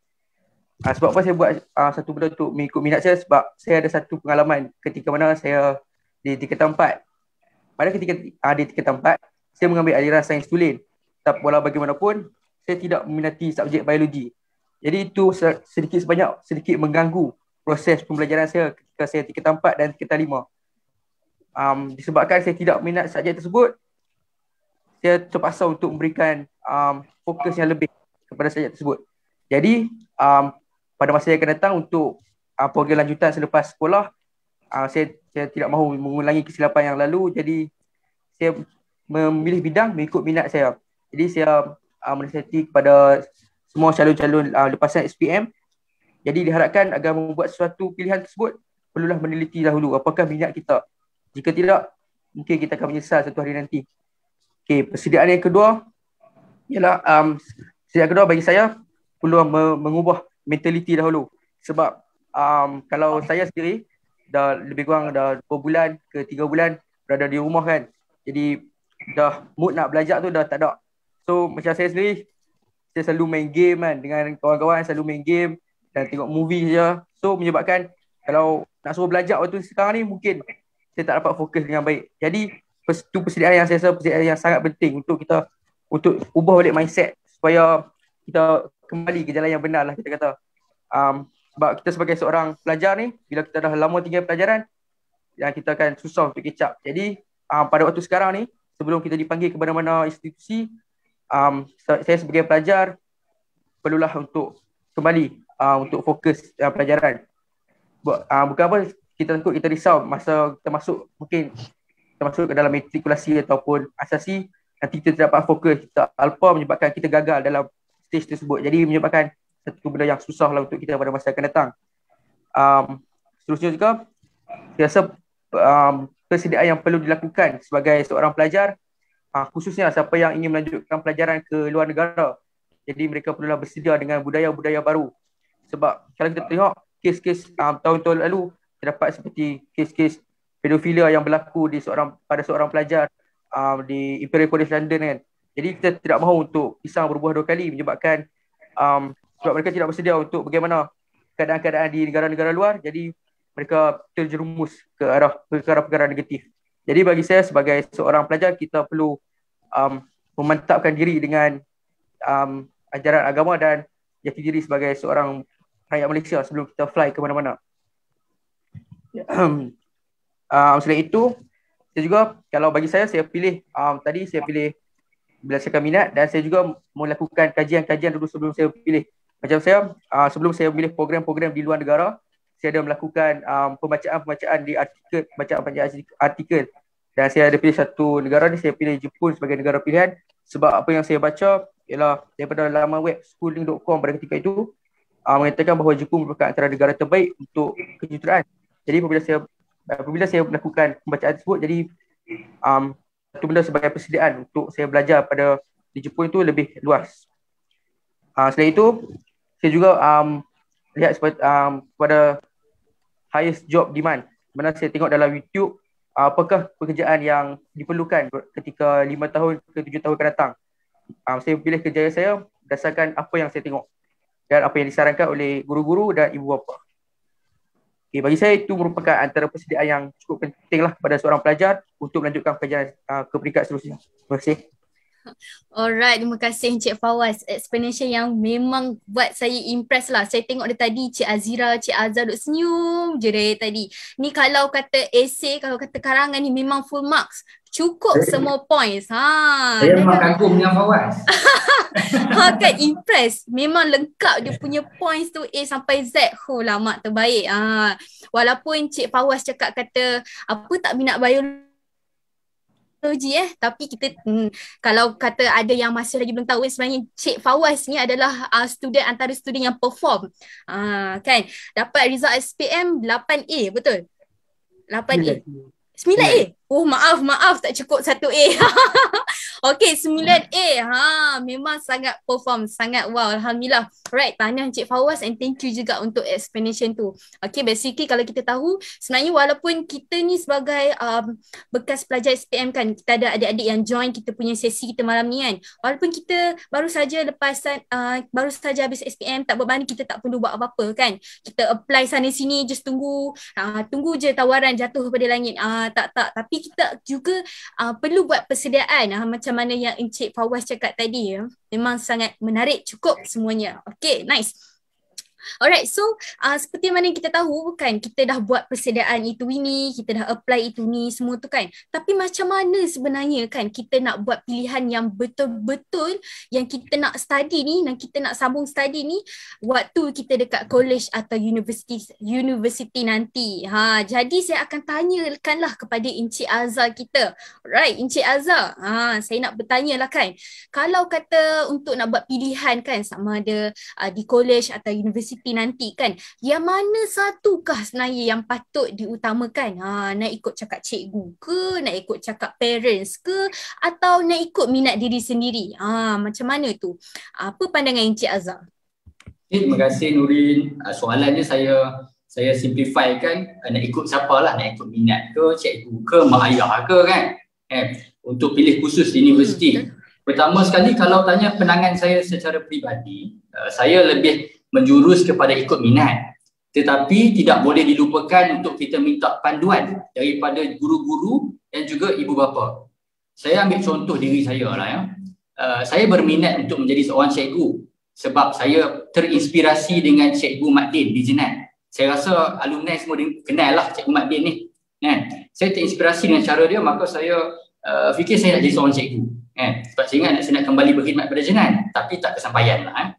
Sebab apa saya buat satu benda untuk mengikut minat saya? Sebab saya ada satu pengalaman ketika mana saya di tingkatan 4. Pada ketika di tingkatan 4, saya mengambil aliran sains tulen. Tapi walau bagaimanapun, saya tidak meminati subjek biologi. Jadi itu sedikit mengganggu proses pembelajaran saya ketika saya tingkatan 4 dan tingkatan 5. Disebabkan saya tidak minat subjek tersebut, saya terpaksa untuk memberikan fokus yang lebih kepada subjek tersebut. Jadi pada masa yang akan datang untuk program lanjutan selepas sekolah, saya tidak mahu mengulangi kesilapan yang lalu. Jadi saya memilih bidang mengikut minat saya. Jadi saya menasihati kepada semua calon-calon lepasan SPM, jadi diharapkan agar membuat suatu pilihan tersebut, perlulah meneliti dahulu apakah minat kita. Jika tidak, mungkin kita akan menyesal satu hari nanti. Okey, persediaan yang kedua ialah persediaan kedua bagi saya perlu mengubah mentaliti dahulu. Sebab kalau saya sendiri dah lebih kurang dah 2 bulan ke 3 bulan berada di rumah kan. Jadi dah mood nak belajar tu dah tak ada. So macam saya sendiri, saya selalu main game kan, dengan kawan-kawan selalu main game dan tengok movie je. So menyebabkan kalau nak suruh belajar waktu sekarang ni mungkin saya tak dapat fokus dengan baik. Jadi itu persediaan yang saya rasa persediaan yang sangat penting untuk kita untuk ubah balik mindset supaya kita kembali ke jalan yang benar lah, kita kata. Sebab kita sebagai seorang pelajar ni, bila kita dah lama tinggal pelajaran, kita akan susah untuk catch up. Jadi pada waktu sekarang ni, sebelum kita dipanggil ke mana-mana institusi, saya sebagai pelajar perlulah untuk kembali untuk fokus pelajaran. Bukan apa kita takut, kita risau masa kita masuk, mungkin kita masuk ke dalam matrikulasi ataupun asasi, nanti kita tidak dapat fokus, kita alpha menyebabkan kita gagal dalam stage tersebut. Jadi menyebabkan satu benda yang susah lah untuk kita pada masa akan datang. Seterusnya juga, saya rasa persediaan yang perlu dilakukan sebagai seorang pelajar, khususnya siapa yang ingin melanjutkan pelajaran ke luar negara. Jadi mereka perlulah bersedia dengan budaya-budaya baru. Sebab kalau kita tengok kes-kes tahun-tahun lalu, terdapat seperti kes-kes pedofilia yang berlaku pada seorang pelajar di Imperial College London kan. Jadi kita tidak mahu untuk pisang berbuah 2 kali, menyebabkan sebab mereka tidak bersedia untuk bagaimana keadaan-keadaan di negara-negara luar, jadi mereka terjerumus ke arah perkara-perkara negatif. Jadi bagi saya sebagai seorang pelajar, kita perlu memantapkan diri dengan ajaran agama dan jati diri sebagai seorang rakyat Malaysia sebelum kita fly ke mana-mana. Selain itu, saya juga, kalau bagi saya pilih tadi saya pilih berdasarkan minat, dan saya juga melakukan kajian-kajian dulu sebelum saya pilih. Macam saya, sebelum saya pilih program-program di luar negara, saya ada melakukan pembacaan di artikel. Dan saya ada pilih satu negara ni, saya pilih Jepun sebagai negara pilihan. Sebab apa yang saya baca ialah daripada laman web schooling.com pada ketika itu, mengatakan bahawa Jepun merupakan antara negara terbaik untuk kejuruteraan. Jadi apabila saya melakukan pembacaan tersebut, jadi satu benda sebagai persediaan untuk saya belajar di Jepun itu lebih luas. Selain itu, saya juga lihat pada highest job demand, mana saya tengok dalam YouTube apakah pekerjaan yang diperlukan ketika 5 tahun ke 7 tahun akan datang. Saya pilih kerjaya saya berdasarkan apa yang saya tengok dan apa yang disarankan oleh guru-guru dan ibu bapa. Okay, bagi saya itu merupakan antara persediaan yang cukup penting lah pada seorang pelajar untuk melanjutkan pelajaran ke peringkat seterusnya. Terima kasih. Alright, terima kasih Encik Fawaz. Explanation yang memang buat saya impress lah. Saya tengok dia tadi, Cik Azira, Cik Azhar duk senyum je dari tadi. Ni kalau kata essay, kalau kata karangan ni memang full marks. Cukup semua points. Saya memang kagum dengan Fawaz. Kan impress. Memang lengkap dia punya points tu A sampai Z. Lama terbaik. Walaupun Cik Fawaz cakap kata apa tak minat biologi, tapi kita kalau kata ada yang masih lagi belum tahu, sebenarnya Cik Fawaz ni adalah antara student yang perform, kan, dapat result SPM 8A, betul? 8A 9A. Oh maaf tak cukup 1A. Okay, 9A. Memang sangat perform, sangat wow. Alhamdulillah. Alright, tahniah Encik Fawaz and thank you juga untuk explanation tu. Okay, basically kalau kita tahu, sebenarnya walaupun kita ni sebagai bekas pelajar SPM kan, kita ada adik-adik yang join kita punya sesi kita malam ni kan. Walaupun kita baru saja habis SPM, tak bermakna kita tak perlu buat apa-apa kan. Kita apply sana sini, just tunggu je tawaran jatuh pada langit. Tak. Tapi kita juga perlu buat persediaan macam mana yang Encik Fawaz cakap tadi ya. Memang sangat menarik, cukup semuanya. Okay, nice. Alright, so seperti mana kita tahu kan, kita dah buat persediaan itu ini, kita dah apply itu ni semua tu kan. Tapi macam mana sebenarnya kan kita nak buat pilihan yang betul-betul yang kita nak study ni, dan kita nak sambung study ni waktu kita dekat college atau university nanti. Jadi saya akan tanyakanlah kepada Encik Azhar kita. Alright, Encik Azhar, saya nak bertanya lah kan. Kalau kata untuk nak buat pilihan kan, sama ada di college atau universiti nanti kan, yang mana satukah sebenarnya yang patut diutamakan? Nak ikut cakap cikgu ke, nak ikut cakap parents ke, atau nak ikut minat diri sendiri? Macam mana tu? Apa pandangan Encik Azhar? Terima kasih Nurin. Soalannya saya simplifykan, nak ikut siapa lah, nak ikut minat ke, cikgu ke, mak ayah ke kan, untuk pilih khusus di universiti. Pertama sekali, kalau tanya pandangan saya secara peribadi, saya lebih menjurus kepada ikut minat, tetapi tidak boleh dilupakan untuk kita minta panduan daripada guru-guru dan juga ibu bapa. Saya ambil contoh diri saya lah ya. Saya berminat untuk menjadi seorang cikgu sebab saya terinspirasi dengan Cikgu Mat Din di Jenat. Saya rasa alumni semua kenal lah Cikgu Mat Din ni kan. Saya terinspirasi dengan cara dia, maka saya fikir saya nak jadi seorang cikgu kan. Sebab saya ingat saya nak kembali berkhidmat pada Jenat, tapi tak kesampaian lah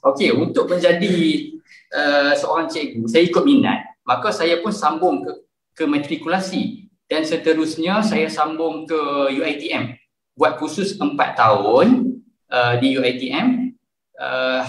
Okey, untuk menjadi seorang cikgu, saya ikut minat. Maka saya pun sambung ke matrikulasi dan seterusnya saya sambung ke UiTM. Buat kursus 4 tahun di UiTM.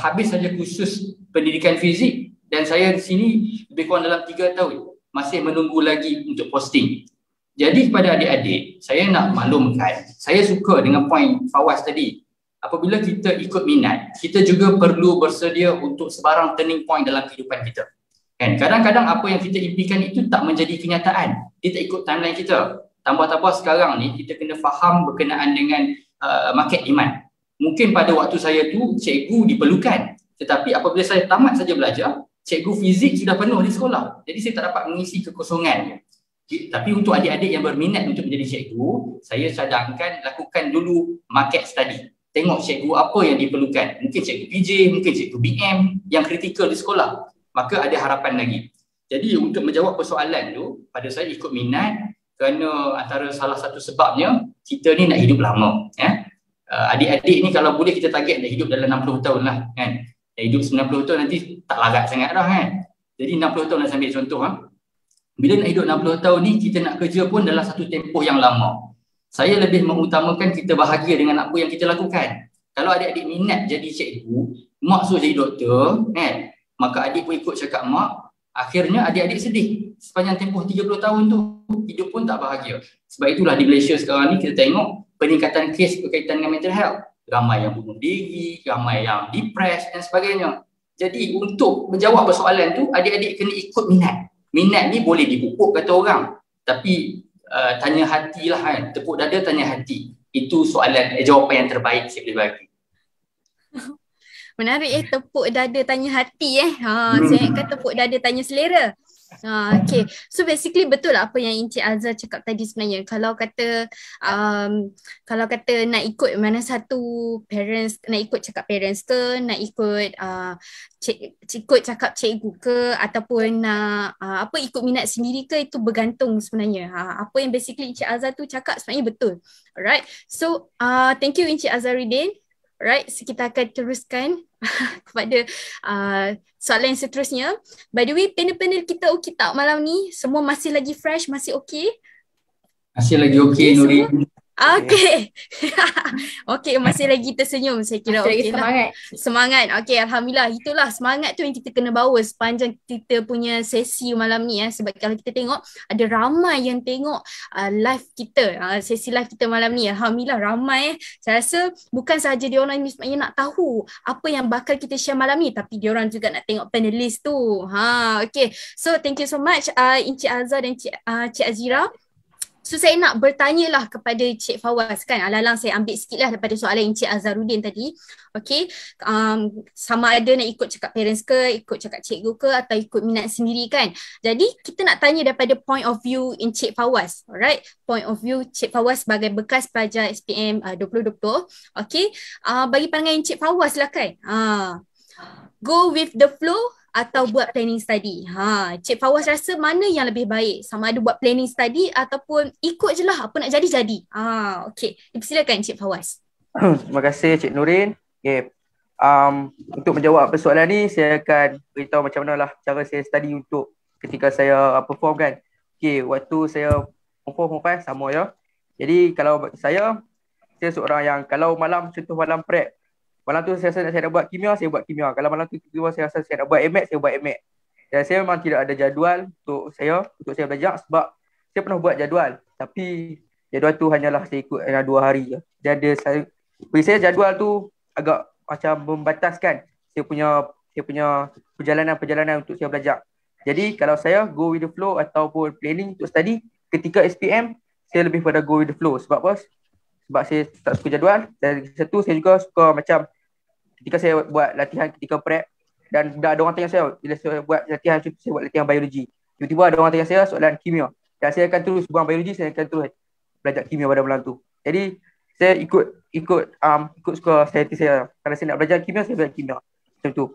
Habis saja kursus pendidikan fizik dan saya di sini lebih kurang dalam 3 tahun. Masih menunggu lagi untuk posting. Jadi kepada adik-adik, saya nak maklumkan, saya suka dengan poin Fawaz tadi. Apabila kita ikut minat, kita juga perlu bersedia untuk sebarang turning point dalam kehidupan kita. Kan? Kadang-kadang apa yang kita impikan itu tak menjadi kenyataan. Dia tak ikut timeline kita. Tambah-tambah sekarang ni kita kena faham berkenaan dengan market demand. Mungkin pada waktu saya tu cikgu diperlukan. Tetapi apabila saya tamat saja belajar, cikgu fizik sudah penuh di sekolah. Jadi saya tak dapat mengisi kekosongan. Tapi untuk adik-adik yang berminat untuk menjadi cikgu, saya cadangkan lakukan dulu market study. Tengok cikgu apa yang diperlukan. Mungkin cikgu PJ, mungkin cikgu BM yang kritikal di sekolah. Maka ada harapan lagi. Jadi untuk menjawab persoalan tu, pada saya ikut minat kerana antara salah satu sebabnya kita ni nak hidup lama. Adik-adik ni kalau boleh kita target nak hidup dalam 60 tahun lah kan. Nak hidup 90 tahun nanti tak larat sangat dah kan. Jadi 60 tahun lah saya ambil contoh. Bila nak hidup 60 tahun ni kita nak kerja pun dalam satu tempoh yang lama. Saya lebih mengutamakan kita bahagia dengan apa yang kita lakukan. Kalau adik-adik minat jadi cikgu, mak suruh jadi doktor, kan? Maka adik pun ikut cakap mak, akhirnya adik-adik sedih. Sepanjang tempoh 30 tahun tu, hidup pun tak bahagia. Sebab itulah di Malaysia sekarang ni kita tengok peningkatan kes berkaitan dengan mental health. Ramai yang bunuh diri, ramai yang depressed dan sebagainya. Jadi untuk menjawab persoalan tu, adik-adik kena ikut minat. Minat ni boleh dipupuk kata orang, tapi tanya hatilah kan, tepuk dada tanya hati. Itu soalan, jawapan yang terbaik saya boleh bagi. Menarik tepuk dada tanya hati saya ingatkan tepuk dada tanya selera. Okay, so basically betul lah apa yang Encik Azhar cakap tadi sebenarnya. Kalau kata nak ikut mana satu parents, nak ikut cakap parents ke, nak ikut ikut cakap cikgu ke, ataupun nak ikut minat sendiri ke, itu bergantung sebenarnya. Apa yang basically Encik Azhar tu cakap sebenarnya betul. Alright, so thank you Encik Azharuddin. Alright, so kita akan teruskan kepada soalan yang seterusnya. By the way, panel-panel kita okey tak malam ni? Semua masih lagi fresh, masih okey? Masih lagi okey Nurin. Okay. Okay, masih lagi tersenyum. Saya kira Masih lagi okey lah. semangat. Semangat. Okay, Alhamdulillah. Itulah semangat tu yang kita kena bawa sepanjang kita punya sesi malam ni. Sebab kalau kita tengok, ada ramai yang tengok live kita, sesi live kita malam ni. Alhamdulillah ramai. Saya rasa bukan sahaja diorang yang nak tahu apa yang bakal kita share malam ni, tapi diorang juga nak tengok panelis tu. Okay. So, thank you so much Encik Azhar dan Cik Azira. So saya nak bertanya lah kepada Cik Fawaz kan, alang-alang saya ambil sikit lah daripada soalan Encik Azharuddin tadi. Okay, sama ada nak ikut cakap parents ke, ikut cakap cikgu ke, atau ikut minat sendiri kan. Jadi kita nak tanya daripada point of view Encik Fawaz. Alright, point of view Cik Fawaz sebagai bekas pelajar SPM 2020. Okay, bagi pandangan Encik Fawaz lah kan. Go with the flow atau buat planning study. Cik Fawaz rasa mana yang lebih baik? Sama ada buat planning study ataupun ikut je lah, apa nak jadi. Okay, silakan Cik Fawaz. Terima kasih Cik Nurin. Okay. Untuk menjawab persoalan ni, saya akan beritahu macam mana lah cara saya study untuk ketika saya perform kan. Okay, waktu saya perform sama ya. Jadi kalau saya seorang yang kalau contoh malam prep, malam tu saya nak buat kimia, saya buat kimia. Kalau malam tu saya rasa saya nak buat AMAT, saya buat AMAT. Dan saya memang tidak ada jadual untuk saya belajar sebab saya pernah buat jadual. Tapi jadual tu hanyalah saya ikut 2 hari je. Dan bagi saya jadual tu agak macam membataskan saya punya perjalanan untuk saya belajar. Jadi kalau saya go with the flow ataupun planning untuk study, ketika SPM saya lebih pada go with the flow. Sebab apa? Sebab saya tak suka jadual. Dan satu, saya juga suka macam ketika saya buat latihan ketika prep dan dah ada orang tanya saya, bila saya buat latihan macam tu, saya buat latihan biologi. Tiba-tiba ada orang tanya saya soalan kimia. Dan saya akan terus buang biologi, saya akan terus belajar kimia pada malam tu. Jadi saya ikut suka hati saya. Kalau saya nak belajar kimia, saya belajar kimia. Macam tu.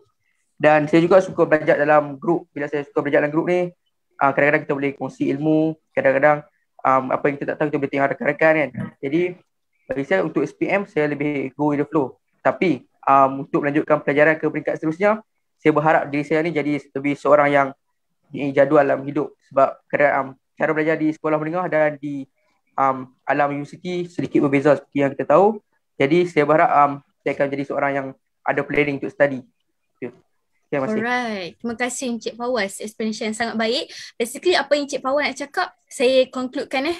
Dan saya juga suka belajar dalam grup. Bila saya suka belajar dalam grup ni, kadang-kadang kita boleh kongsi ilmu, kadang-kadang apa yang kita tak tahu kita boleh tengok rakan-rakan kan. Jadi bagi saya untuk SPM saya lebih go with the flow. Tapi untuk melanjutkan pelajaran ke peringkat seterusnya, saya berharap diri saya ni jadi lebih seorang yang jadual dalam hidup. Sebab cara belajar di sekolah menengah dan di alam universiti sedikit berbeza seperti yang kita tahu. Jadi saya berharap saya akan jadi seorang yang ada planning untuk study. Terima kasih. Alright, terima kasih Encik Fawaz, explanation yang sangat baik. Basically apa yang Encik Fawaz nak cakap, saya concludekan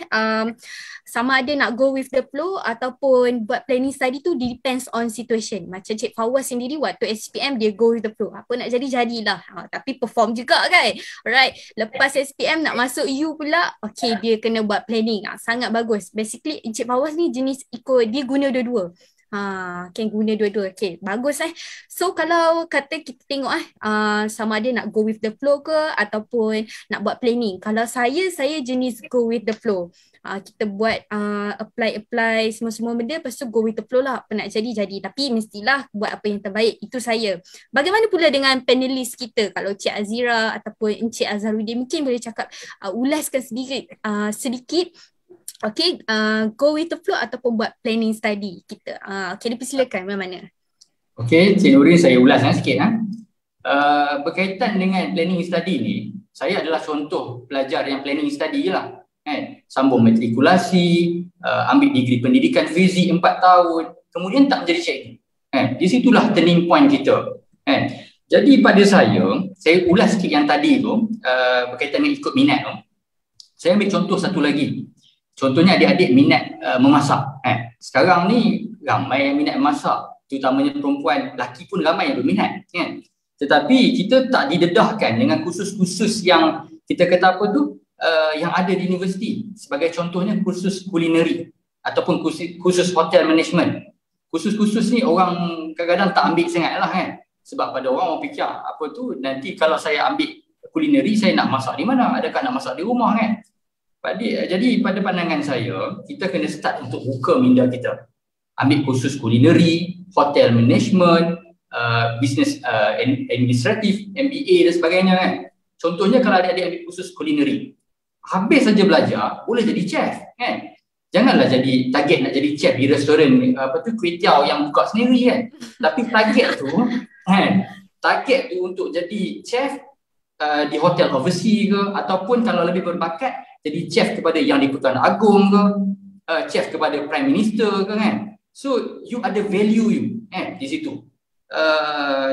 sama ada nak go with the flow ataupun buat planning study tu depends on situation. Macam Encik Fawaz sendiri waktu SPM dia go with the flow, apa nak jadilah, tapi perform juga kan. Alright, lepas SPM nak masuk U pula, okay dia kena buat planning, sangat bagus. Basically Encik Fawaz ni jenis ikut, dia guna dua-dua. Kan guna dua-dua. Okay, bagus So kalau kata kita tengok sama ada nak go with the flow ke ataupun nak buat planning. Kalau saya jenis go with the flow. Kita buat apply semua benda, lepas tu go with the flow lah, apa nak jadi. Tapi mestilah buat apa yang terbaik. Itu saya. Bagaimana pula dengan panelis kita? Kalau Cik Azira ataupun Encik Azharuddin mungkin boleh cakap, ulaskan sedikit. Okay, go with the flow ataupun buat planning study kita. Okay, dipersilakan mana-mana. Okay, Cik Nurin saya ulas sikit. Berkaitan dengan planning study ni, saya adalah contoh pelajar yang planning study je lah. Sambung matrikulasi, ambil degree pendidikan fizik 4 tahun, kemudian tak menjadi cikgu. Di situlah turning point kita. Jadi pada saya ulas sikit yang tadi tu, berkaitan dengan ikut minat tu. Saya ambil contoh satu lagi. Contohnya adik-adik minat memasak. Sekarang ni ramai yang minat memasak, terutamanya perempuan, lelaki pun ramai yang berminat. Tetapi kita tak didedahkan dengan kursus-kursus yang kita kata yang ada di universiti. Sebagai contohnya kursus kulineri ataupun kursus hotel management. Kursus-kursus ni orang kadang-kadang tak ambil sangat lah kan. Sebab pada orang fikir nanti kalau saya ambil kulineri, saya nak masak di mana? Adakah nak masak di rumah kan? Jadi pada pandangan saya, kita kena start untuk buka minda kita. Ambil kursus kulineri, hotel management, business administratif, MBA dan sebagainya kan. Contohnya kalau adik-adik ambil kursus kulineri, habis saja belajar, boleh jadi chef kan. Janganlah jadi target nak jadi chef di restoran kuih tiaw yang buka sendiri kan. Tapi target tu untuk jadi chef di hotel overseas ke, ataupun kalau lebih berbakat jadi chef kepada yang di Pertuan Agong ke, chief kepada prime minister ke kan. So you ada value you di situ.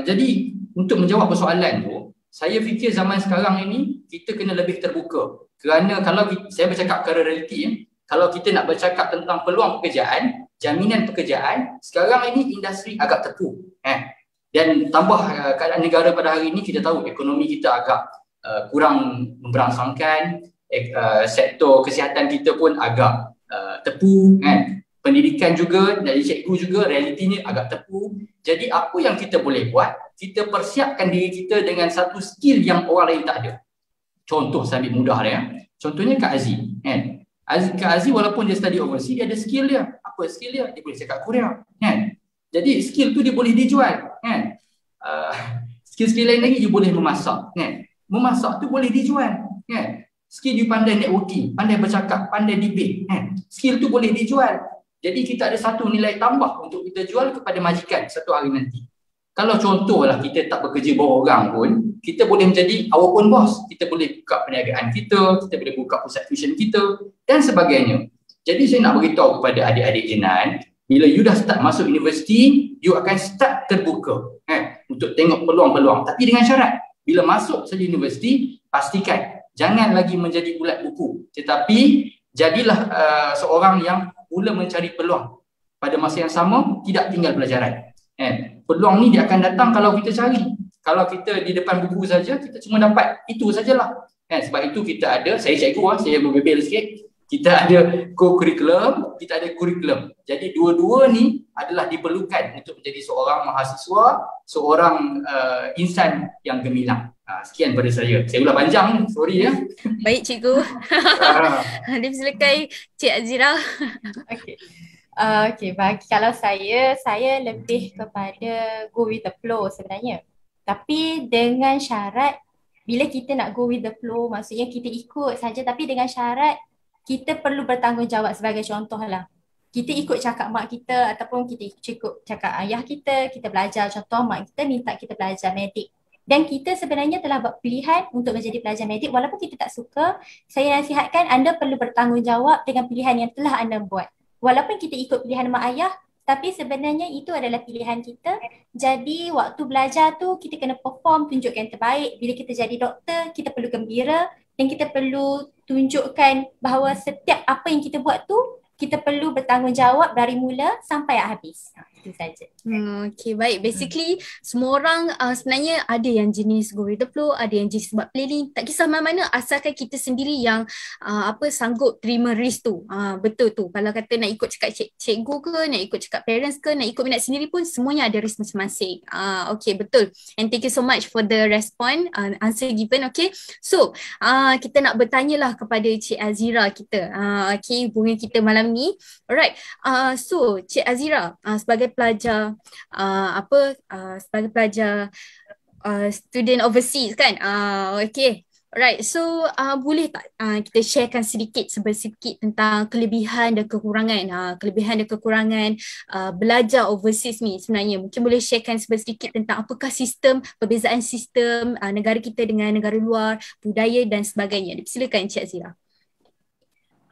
Jadi untuk menjawab persoalan tu, saya fikir zaman sekarang ini kita kena lebih terbuka. Kerana kalau saya bercakap kerana realiti, kalau kita nak bercakap tentang peluang pekerjaan, jaminan pekerjaan, sekarang ini industri agak terpuruk. Dan tambah keadaan negara pada hari ini, kita tahu ekonomi kita agak kurang memberangsangkan, sektor kesihatan kita pun agak tepu kan. Pendidikan juga, dari cikgu juga realitinya agak tepu. Jadi apa yang kita boleh buat, kita persiapkan diri kita dengan satu skill yang orang lain tak ada. Contoh saya ambil mudah dia. Contohnya Kak Aziz kan. Kak Aziz walaupun dia study overseas, dia ada skill dia. Apa skill dia? Dia boleh cakap Korea kan. Jadi skill tu dia boleh dijual kan. Skill-skill lain lagi, dia boleh memasak kan. Memasak tu boleh dijual kan. Skill you pandai networking, pandai bercakap, pandai debate kan. Skill tu boleh dijual. Jadi kita ada satu nilai tambah untuk kita jual kepada majikan satu hari nanti. Kalau contohlah kita tak bekerja bawah orang pun, kita boleh menjadi our own boss. Kita boleh buka perniagaan kita boleh buka pusat tuition kita dan sebagainya. Jadi saya nak beritahu kepada adik-adik Jenan, bila you dah start masuk universiti, you akan start terbuka untuk tengok peluang-peluang. Tapi dengan syarat, bila masuk saja universiti, pastikan jangan lagi menjadi ulat buku. Tetapi jadilah seorang yang mula mencari peluang. Pada masa yang sama, tidak tinggal pelajaran. Peluang ni dia akan datang kalau kita cari. Kalau kita di depan buku saja, kita cuma dapat itu sajalah. Sebab itu kita ada, saya cikgu, saya berbebel sikit. Kita ada co-curriculum, kita ada kurikulum. Jadi dua-dua ni adalah diperlukan untuk menjadi seorang mahasiswa, seorang insan yang gemilang. Sekian pada saya. Saya ulang panjang ni, sorry ya. Baik cikgu. Dipersilakan Cik Azira. Okey. Bagi kalau saya lebih kepada go with the flow sebenarnya. Tapi dengan syarat, bila kita nak go with the flow, maksudnya kita ikut saja, tapi dengan syarat kita perlu bertanggungjawab. Sebagai contoh lah, kita ikut cakap mak kita ataupun kita ikut cakap ayah kita belajar. Contoh mak kita minta kita belajar medik. Dan kita sebenarnya telah buat pilihan untuk menjadi pelajar medik. Walaupun kita tak suka, saya nasihatkan anda perlu bertanggungjawab dengan pilihan yang telah anda buat. Walaupun kita ikut pilihan mak ayah, tapi sebenarnya itu adalah pilihan kita. Jadi waktu belajar tu kita kena perform, tunjukkan yang terbaik. Bila kita jadi doktor, kita perlu gembira dan kita perlu tunjukkan bahawa setiap apa yang kita buat tu, kita perlu bertanggungjawab dari mula sampai habis. Itu saja. Okay, baik. Basically, semua orang sebenarnya ada yang jenis go with the flow, ada yang jenis buat planning. Tak kisah mana-mana, asalkan kita sendiri yang sanggup terima risk tu. Betul tu. Kalau kata nak ikut cakap cikgu ke, nak ikut cakap parents ke, nak ikut minat sendiri pun, semuanya ada risk masing-masing. Okay, betul. And thank you so much for the response, answer given. Okay, so kita nak bertanya lah kepada Cik Azira kita. Okay, hubungan kita malam ni. Alright, so Cik Azira sebagai pelajar sebagai pelajar student overseas kan, okay, alright, so boleh tak kita sharekan sedikit tentang kelebihan dan kekurangan belajar overseas ni sebenarnya. Mungkin boleh sharekan sedikit tentang apakah perbezaan sistem negara kita dengan negara luar, budaya dan sebagainya. Silakan Cik Azira.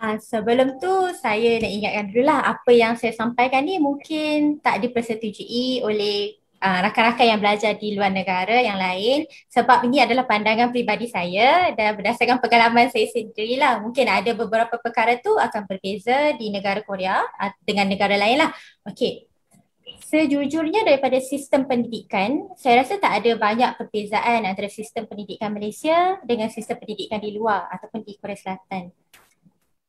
Sebelum tu saya nak ingatkan dulu lah, apa yang saya sampaikan ni mungkin tak dipersetujui oleh rakan-rakan yang belajar di luar negara yang lain, sebab ini adalah pandangan peribadi saya dan berdasarkan pengalaman saya sendirilah. Mungkin ada beberapa perkara tu akan berbeza di negara Korea dengan negara lain lah. Okey. Sejujurnya daripada sistem pendidikan, saya rasa tak ada banyak perbezaan antara sistem pendidikan Malaysia dengan sistem pendidikan di luar ataupun di Korea Selatan.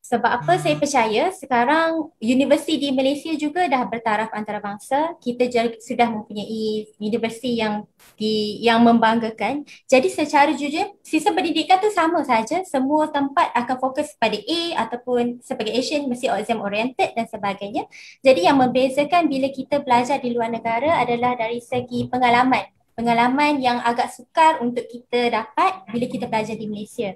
Sebab apa saya percaya sekarang universiti di Malaysia juga dah bertaraf antarabangsa. Kita sudah mempunyai universiti yang membanggakan. Jadi secara jujur sistem pendidikan tu sama saja. Semua tempat akan fokus pada A ataupun sebagai Asian mesti exam oriented dan sebagainya. Jadi yang membezakan bila kita belajar di luar negara adalah dari segi pengalaman yang agak sukar untuk kita dapat bila kita belajar di Malaysia.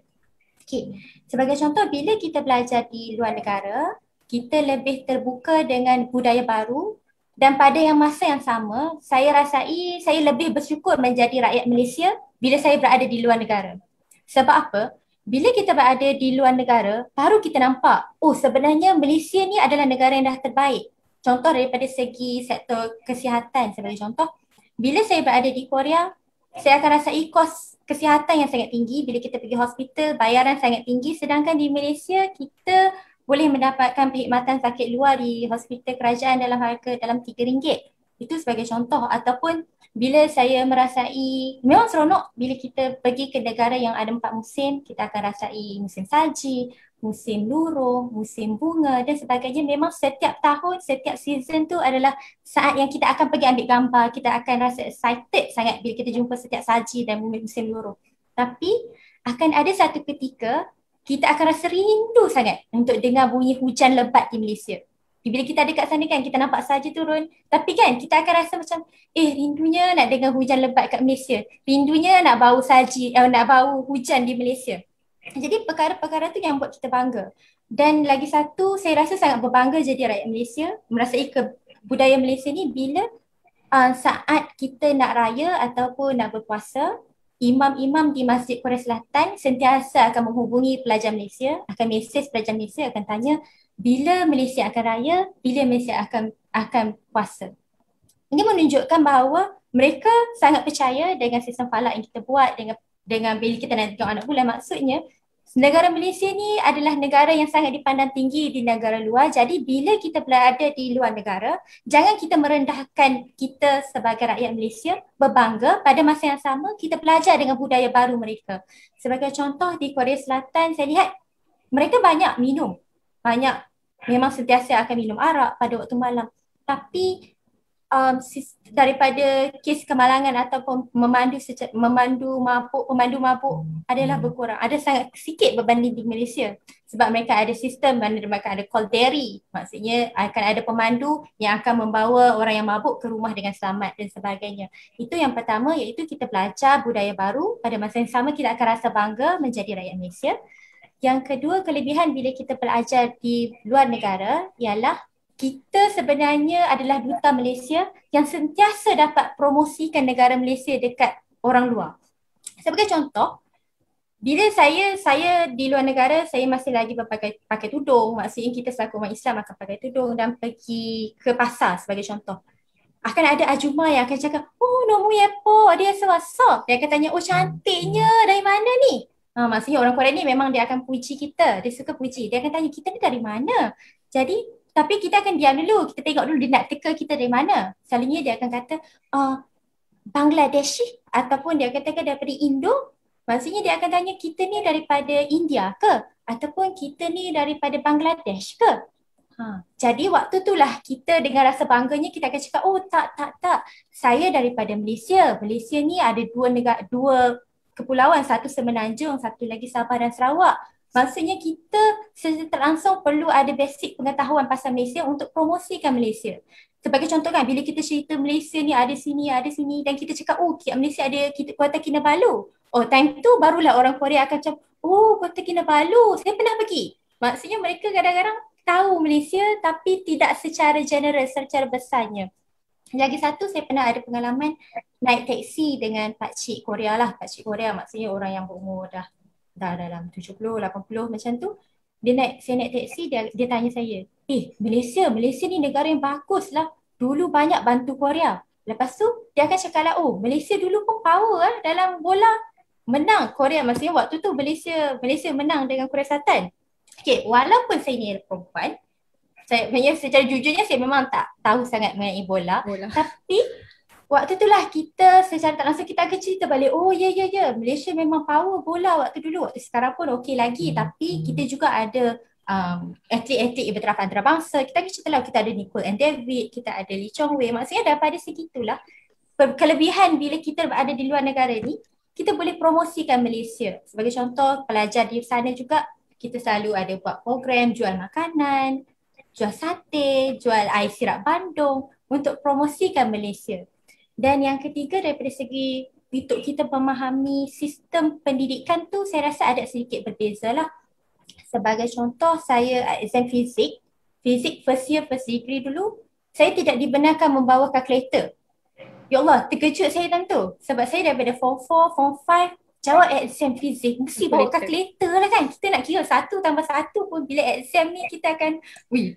Okay. Sebagai contoh, bila kita belajar di luar negara, kita lebih terbuka dengan budaya baru dan pada masa yang sama, saya rasai saya lebih bersyukur menjadi rakyat Malaysia bila saya berada di luar negara. Sebab apa? bila kita berada di luar negara, baru kita nampak, oh sebenarnya Malaysia ni adalah negara yang dah terbaik. Contoh daripada segi sektor kesihatan sebagai contoh, bila saya berada di Korea, saya akan rasai kos kesihatan yang sangat tinggi. Bila kita pergi hospital, bayaran sangat tinggi. Sedangkan di Malaysia, kita boleh mendapatkan perkhidmatan sakit luar di hospital kerajaan dalam harga dalam RM3. Itu sebagai contoh. Ataupun bila saya merasai, memang seronok bila kita pergi ke negara yang ada 4 musim, kita akan rasai musim salji, musim luruh, musim bunga dan sebagainya. Memang setiap tahun, setiap season tu adalah saat yang kita akan pergi ambil gambar, kita akan rasa excited sangat bila kita jumpa setiap salji dan musim luruh. Tapi akan ada satu ketika kita akan rasa rindu sangat untuk dengar bunyi hujan lebat di Malaysia. Bila kita ada kat sana kan, kita nampak salji turun. Tapi kan, kita akan rasa macam, rindunya nak dengar hujan lebat kat Malaysia. Rindunya nak bau salji, nak bau hujan di Malaysia. Jadi perkara-perkara tu yang buat kita bangga. Dan lagi satu, saya rasa sangat berbangga jadi rakyat Malaysia, merasai budaya Malaysia ni bila saat kita nak raya ataupun nak berpuasa, imam-imam di Masjid Korea Selatan sentiasa akan menghubungi pelajar Malaysia, akan mesej pelajar Malaysia, akan tanya bila Malaysia akan raya, bila Malaysia akan puasa. Ini menunjukkan bahawa mereka sangat percaya dengan sistem falak yang kita buat, dengan bila kita nak tengok anak bulan. Maksudnya negara Malaysia ni adalah negara yang sangat dipandang tinggi di negara luar. Jadi bila kita berada di luar negara, jangan kita merendahkan kita sebagai rakyat Malaysia, berbangga pada masa yang sama kita belajar dengan budaya baru mereka. Sebagai contoh di Korea Selatan, saya lihat mereka banyak minum. Memang sentiasa akan minum arak pada waktu malam. Tapi daripada kes kemalangan ataupun pemandu mabuk adalah berkurang. Ada sangat sikit berbanding di Malaysia. Sebab mereka ada sistem, mereka ada call dairy. Maksudnya akan ada pemandu yang akan membawa orang yang mabuk ke rumah dengan selamat dan sebagainya. Itu yang pertama, iaitu kita belajar budaya baru. Pada masa yang sama kita akan rasa bangga menjadi rakyat Malaysia. Yang kedua, kelebihan bila kita belajar di luar negara ialah kita sebenarnya adalah duta Malaysia yang sentiasa dapat promosikan negara Malaysia dekat orang luar. Sebagai contoh, bila saya di luar negara, saya masih lagi pakai tudung. Maksudnya kita selaku umat Islam akan pakai tudung dan pergi ke pasar sebagai contoh. Akan ada ajuma yang akan cakap, oh nomu ya po, dia sewasok. Dia akan tanya, oh cantiknya, dari mana ni? Maksudnya orang Korea ni memang dia akan puji kita. Dia suka puji. Dia akan tanya, kita ni dari mana? Tapi kita akan diam dulu. Kita tengok dulu dia nak teka kita dari mana. Selalunya dia akan kata, Bangladeshi ataupun dia katakan daripada Indo. Maksudnya dia akan tanya, kita ni daripada India ke? Ataupun kita ni daripada Bangladesh ke? Jadi waktu itulah kita dengan rasa bangganya kita akan cakap, oh tak. Saya daripada Malaysia. Malaysia ni ada dua kepulauan, satu Semenanjung, satu lagi Sabah dan Sarawak. Maksudnya kita secara langsung perlu ada basic pengetahuan pasal Malaysia untuk promosikan Malaysia. Sebagai contoh kan, bila kita cerita Malaysia ni ada sini dan kita cakap, oh Malaysia ada Kota Kinabalu. Oh time tu barulah orang Korea akan cakap, oh Kota Kinabalu, saya pernah pergi. Maksudnya mereka kadang-kadang tahu Malaysia tapi tidak secara general, secara besarnya. Lagi satu, saya pernah ada pengalaman naik teksi dengan pakcik Korea lah. Pakcik Korea maksudnya orang yang berumur dah dalam 70, 80 macam tu. Saya naik teksi, dia tanya saya, Malaysia ni negara yang bagus lah. Dulu banyak bantu Korea. Lepas tu, dia akan cakap lah, oh Malaysia dulu pun power lah dalam bola. Menang Korea, maksudnya waktu tu Malaysia menang dengan Korea Selatan. Okay, walaupun saya ni perempuan, secara jujurnya saya memang tak tahu sangat mengenai bola. Tapi waktu itulah kita secara tak langsung kita akan cerita balik, oh ya Malaysia memang power bola waktu dulu. Waktu sekarang pun okey lagi, tapi kita juga ada atlet-atlet bertaraf antarabangsa. Kita akan cerita lah, kita ada Nicole and David, kita ada Lee Chong Wei. Maksudnya daripada segitulah kelebihan bila kita berada di luar negara ni, kita boleh promosikan Malaysia. Sebagai contoh, pelajar di sana juga kita selalu ada buat program jual makanan, jual sate, jual air sirap Bandung untuk promosikan Malaysia. Dan yang ketiga, daripada segi untuk kita memahami sistem pendidikan tu, saya rasa ada sedikit berbeza lah. Sebagai contoh, saya exam fizik first year, first degree dulu, saya tidak dibenarkan membawa kalkulator. Ya Allah, terkejut saya tentu. Sebab saya daripada form 4, form 5, jawab exam fizik mesti bawa kalkulator lah kan. Kita nak kira 1 tambah 1 pun bila exam ni kita akan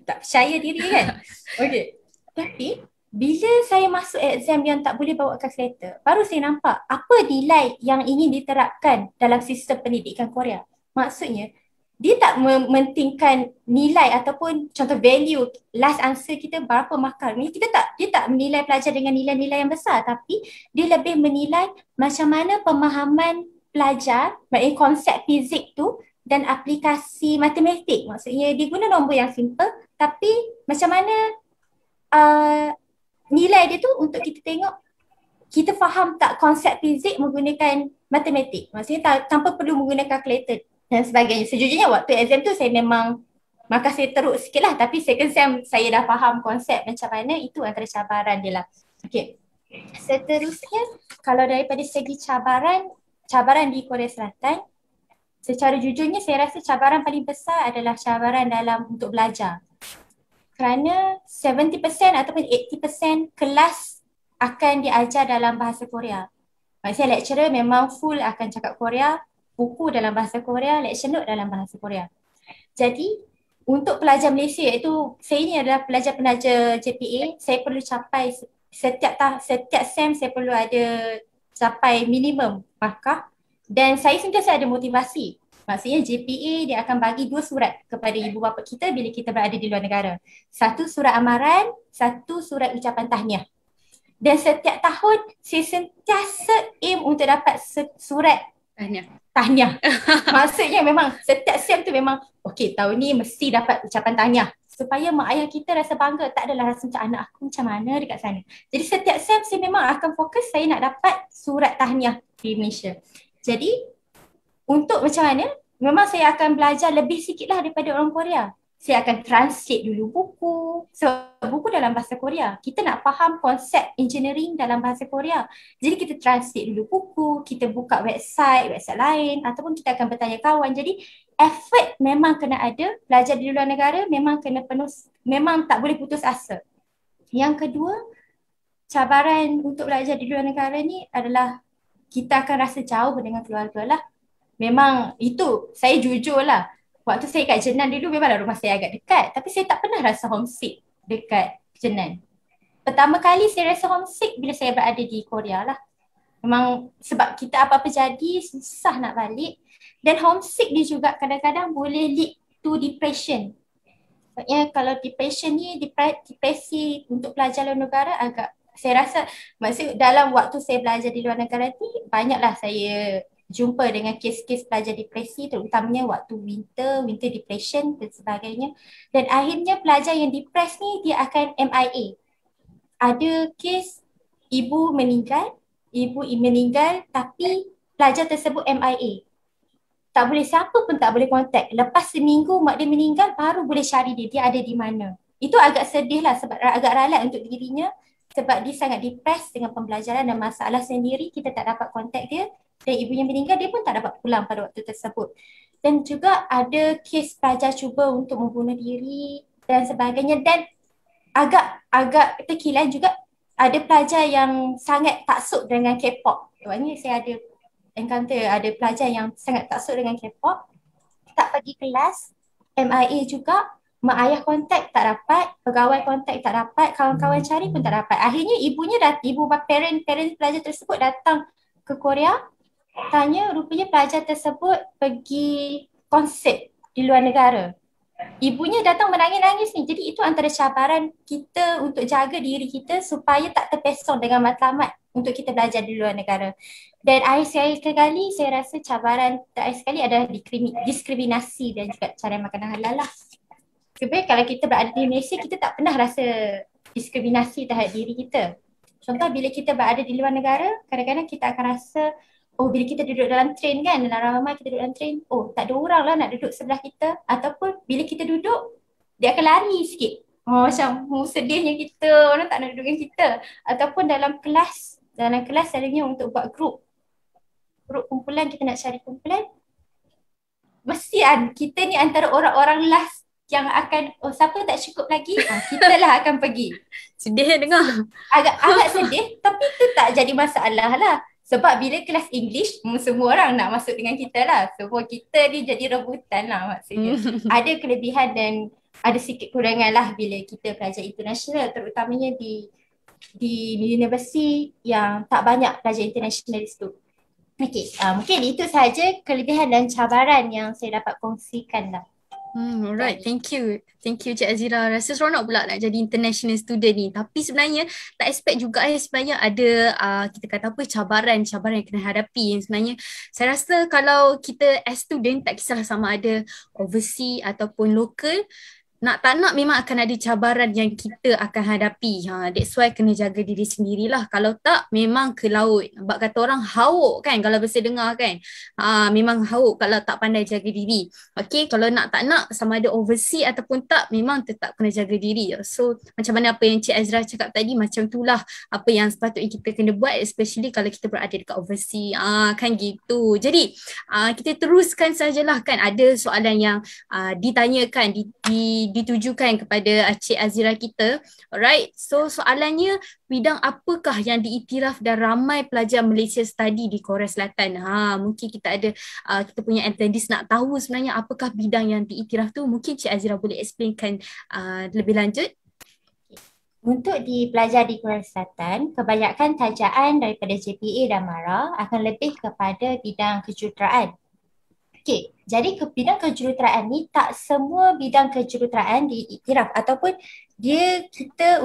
tak percaya diri kan. Okay. Tapi bila saya masuk exam yang tak boleh bawa kalkulator, baru saya nampak apa nilai yang ingin diterapkan dalam sistem pendidikan Korea. Maksudnya dia tak mementingkan nilai ataupun contoh value last answer kita berapa markah. Dia tak menilai pelajar dengan nilai-nilai yang besar, tapi dia lebih menilai macam mana pemahaman pelajar, maknanya konsep fizik tu dan aplikasi matematik. Maksudnya dia guna nombor yang simple tapi macam mana nilai dia tu untuk kita tengok kita faham tak konsep fizik menggunakan matematik. Maksudnya tanpa perlu menggunakan kalkulator dan sebagainya. Sejujurnya waktu exam tu saya memang markah saya teruk sikit lah, tapi second sem saya dah faham konsep macam mana, itu antara cabaran dia lah. Okay. Seterusnya, kalau daripada segi cabaran di Korea Selatan, secara jujurnya saya rasa cabaran paling besar adalah cabaran dalam untuk belajar. Kerana 70% ataupun 80% kelas akan diajar dalam bahasa Korea. Maksudnya lecturer memang full akan cakap Korea, buku dalam bahasa Korea, lecture note dalam bahasa Korea. Jadi untuk pelajar Malaysia, iaitu saya ni adalah pelajar-penaja JPA, saya perlu capai setiap sem saya perlu ada capai minimum markah dan saya sentiasa ada motivasi. Maksudnya JPA dia akan bagi 2 surat kepada ibu bapa kita bila kita berada di luar negara. 1 surat amaran, 1 surat ucapan tahniah. Dan setiap tahun saya sentiasa aim untuk dapat surat tahniah. Maksudnya memang setiap sem tu memang okey, tahun ni mesti dapat ucapan tahniah supaya mak ayah kita rasa bangga, tak adalah rasa macam anak aku macam mana dekat sana. Jadi setiap sem saya memang akan fokus saya nak dapat surat tahniah di Malaysia. Jadi untuk macam mana, memang saya akan belajar lebih sikit lah daripada orang Korea. Saya akan translate dulu buku. Buku dalam bahasa Korea. Kita nak faham konsep engineering dalam bahasa Korea. Jadi kita translate dulu buku, kita buka website lain ataupun kita akan bertanya kawan. Jadi effort memang kena ada. Belajar di luar negara memang kena penuh, memang tak boleh putus asa. Yang kedua, cabaran untuk belajar di luar negara ni adalah kita akan rasa jauh dengan keluarga lah. Memang itu, saya jujur lah. Waktu saya kat Jenan dulu memanglah rumah saya agak dekat, tapi saya tak pernah rasa homesick dekat Jenan. Pertama kali saya rasa homesick bila saya berada di Korea lah. Memang sebab kita apa-apa jadi susah nak balik, dan homesick ni juga kadang-kadang boleh lead to depression. Maksudnya kalau depression ni, depresi untuk pelajar luar negara agak, saya rasa maksud dalam waktu saya belajar di luar negara ni banyaklah saya jumpa dengan kes-kes pelajar depresi, terutamanya waktu winter depression dan sebagainya. Dan akhirnya pelajar yang depres ni dia akan MIA. Ada kes ibu meninggal tapi pelajar tersebut MIA. Tak boleh, siapa pun tak boleh kontak. Lepas seminggu mak dia meninggal baru boleh cari dia ada di mana. Itu agak sedih lah, sebab agak ralat untuk dirinya sebab dia sangat depres dengan pembelajaran dan masalah sendiri, kita tak dapat kontak dia. Dan ibunya meninggal, dia pun tak dapat pulang pada waktu tersebut. Dan juga ada kes pelajar cuba untuk membunuh diri dan sebagainya. Dan agak terkilan juga ada pelajar yang sangat taksub dengan K-pop. Maksudnya saya ada encounter ada pelajar yang sangat taksub dengan K-pop, tak pergi kelas, MIA juga, mak ayah kontak tak dapat, pegawai kontak tak dapat, kawan-kawan cari pun tak dapat. Akhirnya parent pelajar tersebut datang ke Korea, tanya rupanya pelajar tersebut pergi konsert di luar negara. Ibunya datang menangis-nangis ni. Jadi itu antara cabaran kita untuk jaga diri kita supaya tak terpesong dengan matlamat untuk kita belajar di luar negara. Dan akhir sekali saya rasa cabaran terakhir sekali adalah diskriminasi dan juga cara makanan halal lah. Sebenarnya kalau kita berada di Malaysia, kita tak pernah rasa diskriminasi terhadap diri kita. Contoh bila kita berada di luar negara, kadang-kadang kita akan rasa bila kita duduk dalam train kan, dalam ramai kita duduk dalam train, tak ada orang lah nak duduk sebelah kita. Ataupun bila kita duduk, dia akan lari sikit. Macam sedihnya kita, orang tak nak duduk dengan kita. Ataupun dalam kelas selalunya untuk buat grup kumpulan, kita nak cari kumpulan, mesti kita ni antara orang-orang last yang akan, siapa tak cukup lagi, kita lah akan pergi. Sedih dengar. Agak sedih, tapi itu tak jadi masalah lah. Sebab bila kelas English, semua orang nak masuk dengan kita lah. Semua kita ni jadi rebutan lah maksudnya. Ada kelebihan dan ada sikit kurangan lah bila kita pelajar international, terutamanya di universiti yang tak banyak pelajar internationalis tu. Okey, mungkin itu sahaja kelebihan dan cabaran yang saya dapat kongsikan lah. Alright, thank you. Thank you Cik Azira. Rasa seronok pula nak jadi international student ni. Tapi sebenarnya tak expect juga sebenarnya ada kita kata apa cabaran yang kena hadapi. Yang sebenarnya saya rasa kalau kita as student tak kisahlah sama ada overseas ataupun local, nak tak nak memang akan ada cabaran yang kita akan hadapi. That's why kena jaga diri sendirilah. Kalau tak memang ke laut. Sebab kata orang hauk kan kalau biasa dengar kan. Memang hauk kalau tak pandai jaga diri. Okay, kalau nak tak nak sama ada overseas ataupun tak, memang tetap kena jaga diri. So macam mana apa yang Cik Azra cakap tadi, macam itulah apa yang sepatutnya kita kena buat, especially kalau kita berada dekat overseas. Kan gitu. Jadi kita teruskan sajalah kan. Ada soalan yang ditanyakan, ditujukan kepada Cik Azira kita. Alright, so soalannya, bidang apakah yang diiktiraf dan ramai pelajar Malaysia study di Korea Selatan? Mungkin kita ada kita punya attendees nak tahu sebenarnya apakah bidang yang diiktiraf tu. Mungkin Cik Azira boleh explainkan lebih lanjut. Untuk dipelajari di Korea Selatan, kebanyakan tajaan daripada JPA dan MARA akan lebih kepada bidang kejuruteraan. Okey, jadi bidang kejuruteraan ni tak semua bidang kejuruteraan diiktiraf ataupun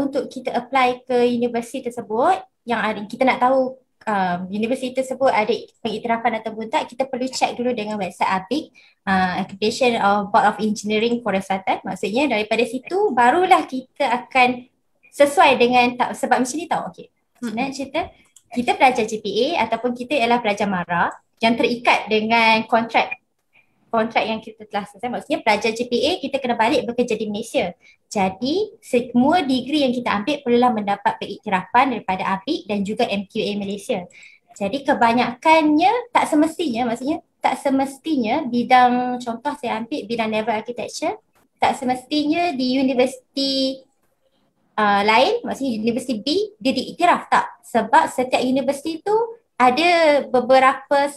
untuk kita apply ke universiti tersebut yang ada, kita nak tahu universiti tersebut ada pengiktirafan ataupun tak, kita perlu check dulu dengan website ABIC, Accreditation of Board of Engineering Korea Selatan. Maksudnya daripada situ barulah kita akan sesuai dengan sebab macam ni tau. Okey, sebenarnya cerita kita pelajar JPA ataupun kita ialah pelajar MARA yang terikat dengan kontrak yang kita telah selesai. Maksudnya pelajar JPA kita kena balik bekerja di Malaysia. Jadi semua degree yang kita ambil perlulah mendapat pengiktirafan daripada ABIC dan juga MQA Malaysia. Jadi kebanyakannya tak semestinya bidang, contoh saya ambil bidang naval architecture, tak semestinya di universiti lain, maksudnya universiti B dia diiktiraf, tak. Sebab setiap universiti tu ada beberapa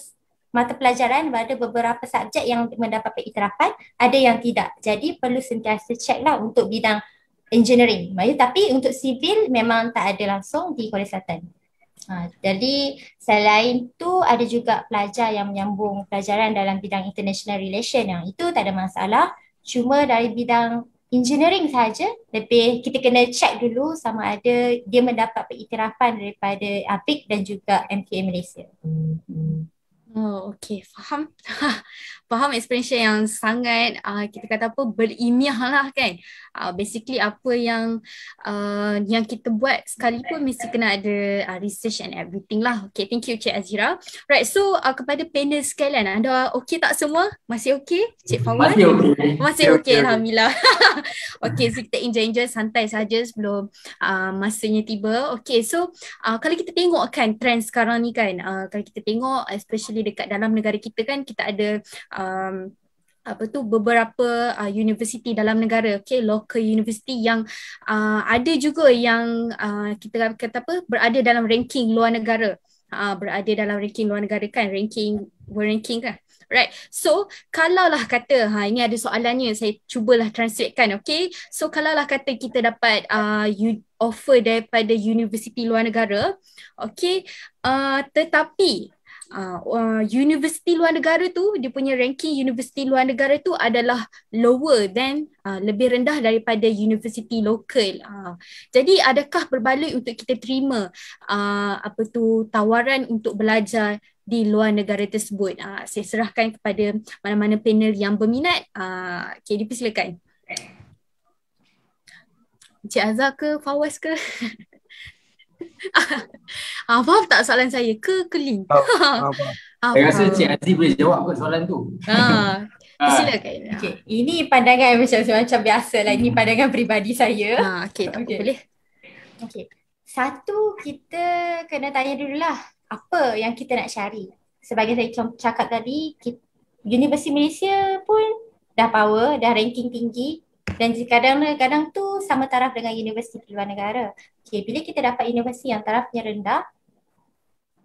mata pelajaran, ada beberapa subjek yang mendapat pengiktirafan, ada yang tidak. Jadi perlu sentiasa check lah untuk bidang engineering. Tapi untuk civil memang tak ada langsung di Korea Selatan. Jadi selain tu ada juga pelajar yang menyambung pelajaran dalam bidang international relation, yang itu tak ada masalah. Cuma dari bidang engineering saja, lebih kita kena check dulu sama ada dia mendapat pengiktirafan daripada APIC dan juga MQA Malaysia. Oh, okay, faham. Faham explanation yang sangat kita kata apa, berilmiah lah kan. Basically apa yang kita buat sekalipun mesti kena ada research and everything lah. Okay, thank you Cik Azira. Right, so kepada panel sekalian, anda okay tak semua? Masih okay? Cik Fawaz? Masih okay. Masih okay, Alhamdulillah. Okay, so kita enjoy santai saja sebelum masanya tiba. Okay, so kalau kita tengok kan trend sekarang ni kan, kalau kita tengok especially dekat dalam negara kita kan, kita ada beberapa universiti dalam negara, okay, local university yang ada juga yang kita kata apa, berada dalam ranking luar negara. Berada dalam ranking luar negara kan, world ranking kan. Right, so kalaulah kata, ini ada soalannya, saya cubalah translatekan, okay. So kalaulah kata kita dapat offer daripada universiti luar negara, okay, tetapi universiti luar negara tu, dia punya ranking universiti luar negara tu adalah lower than, lebih rendah daripada universiti lokal. Jadi adakah berbaloi untuk kita terima tawaran untuk belajar di luar negara tersebut? Saya serahkan kepada mana-mana panel yang berminat. Okay, dipersilakan. Cik Azhar ke Fawaz ke? Faham tak soalan saya ke Lin? Saya rasa Cik Aziz boleh jawab kot soalan tu. Silakan. Okay. Ini pandangan macam biasa lah. Ini pandangan peribadi saya. Okay, tak apa, boleh. Okay. Satu, kita kena tanya dululah apa yang kita nak cari. Sebagai saya cakap tadi, Universiti Malaysia pun dah power, dah ranking tinggi. Dan kadang-kadang tu sama taraf dengan universiti luar negara. Okay, bila kita dapat universiti yang tarafnya rendah,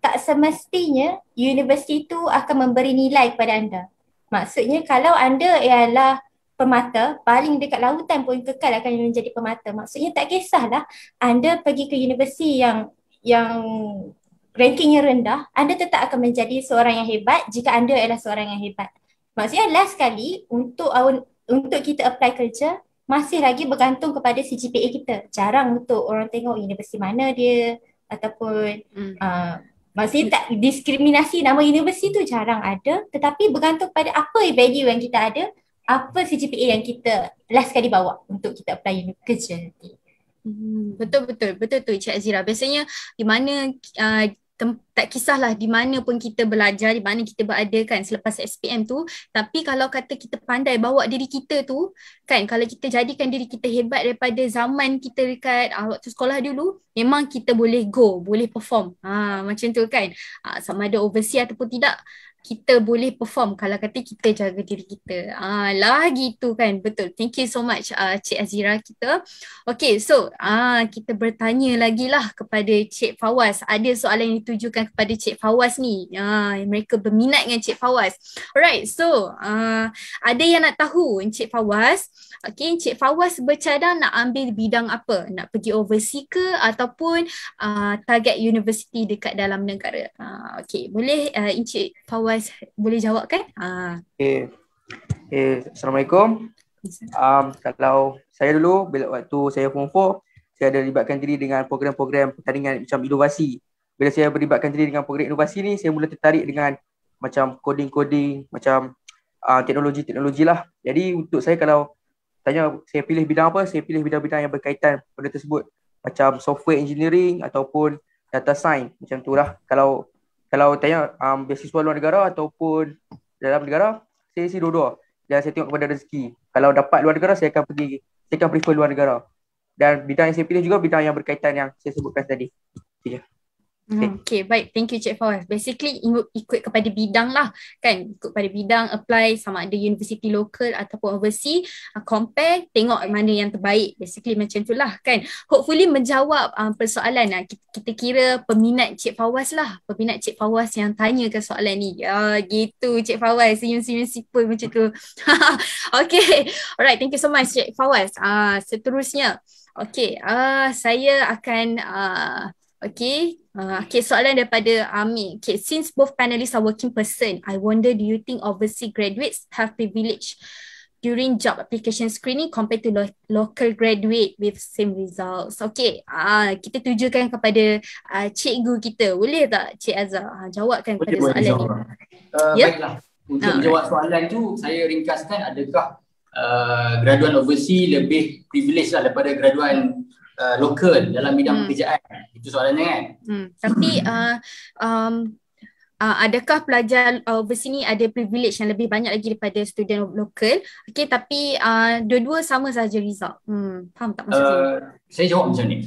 tak semestinya universiti itu akan memberi nilai kepada anda. Maksudnya kalau anda ialah pemata, paling dekat lautan pun kekal akan menjadi pemata. Maksudnya tak kisahlah anda pergi ke universiti yang rankingnya rendah, anda tetap akan menjadi seorang yang hebat jika anda adalah seorang yang hebat. Maksudnya last sekali untuk kita apply kerja, masih lagi bergantung kepada CGPA kita. Jarang untuk orang tengok universiti mana dia ataupun maksudnya tak diskriminasi nama universiti tu jarang ada, tetapi bergantung pada apa value yang kita ada, apa CGPA yang kita last kali bawa untuk kita apply kerja nanti. Betul tu Cik Azira. Biasanya di mana tak kisahlah di mana pun kita belajar, di mana kita berada kan selepas SPM tu, tapi kalau kata kita pandai bawa diri kita tu kan, kalau kita jadikan diri kita hebat daripada zaman kita dekat waktu sekolah dulu, memang kita boleh boleh perform. Macam tu kan. Sama ada overseas ataupun tidak, kita boleh perform kalau kata kita jaga diri kita. Lah gitu kan. Betul. Thank you so much Cik Azira kita. Okay, so kita bertanya lagi lah kepada Cik Fawaz. Ada soalan yang ditujukan kepada Cik Fawaz ni. Mereka berminat dengan Cik Fawaz. Alright, so ada yang nak tahu Cik Fawaz. Okay, Cik Fawaz bercadang nak ambil bidang apa? Nak pergi overseas ke ataupun target universiti dekat dalam negara? Okay, boleh Encik Fawaz boleh jawab kan? Okay. Assalamualaikum. Kalau saya dulu bila waktu saya form 4, saya ada libatkan diri dengan program-program pertandingan macam inovasi. Bila saya berlibatkan diri dengan program inovasi ni, saya mula tertarik dengan macam coding-coding, macam teknologi-teknologi lah. Jadi untuk saya kalau tanya saya pilih bidang apa, saya pilih bidang-bidang yang berkaitan benda tersebut. Macam software engineering ataupun data science, macam tu lah. Kalau tanya beasiswa luar negara ataupun dalam negara, saya isi dua-dua. Dan saya tengok kepada rezeki. Kalau dapat luar negara, saya akan prefer luar negara. Dan bidang yang saya pilih juga bidang yang berkaitan yang saya sebutkan tadi. Okay, baik. Thank you Cik Fawaz. Basically ikut kepada bidang lah kan. Ikut pada bidang, apply sama ada universiti lokal ataupun overseas, compare, tengok mana yang terbaik. Basically macam tu lah kan. Hopefully menjawab persoalan lah. Kita kira peminat Cik Fawaz lah. Peminat Cik Fawaz yang tanyakan soalan ni. Gitu Cik Fawaz. Senyum-senyum sipul macam tu. Okay. Alright, thank you so much Cik Fawaz. Seterusnya. Okay, saya akan soalan daripada Amir. Okay, since both panelists are working person, I wonder, do you think overseas graduates have privilege during job application screening compared to local graduate with same results? Okay, kita tujukan kepada cikgu kita. Boleh tak Cik Azhar jawabkan kepada soalan ni? Baiklah, untuk menjawab soalan tu, saya ringkaskan, adakah graduan overseas lebih privilege lah daripada graduan lokal dalam bidang pekerjaan? Itu soalannya kan. Tapi adakah pelajar overseas ni ada privilege yang lebih banyak lagi daripada student lokal? Okay, tapi dua-dua sama saja result. Faham tak maksud saya? Saya jawab macam ni.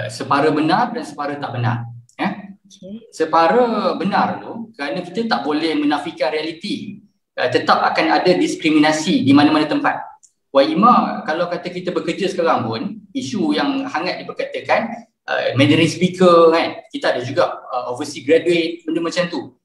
Separa benar dan separa tak benar. Okay. Separa benar tu kerana kita tak boleh menafikan realiti. Tetap akan ada diskriminasi di mana-mana tempat. Waima, kalau kata kita bekerja sekarang pun, isu yang hangat diperkatakan Mandarin speaker kan, kita ada juga overseas graduate, benda macam tu.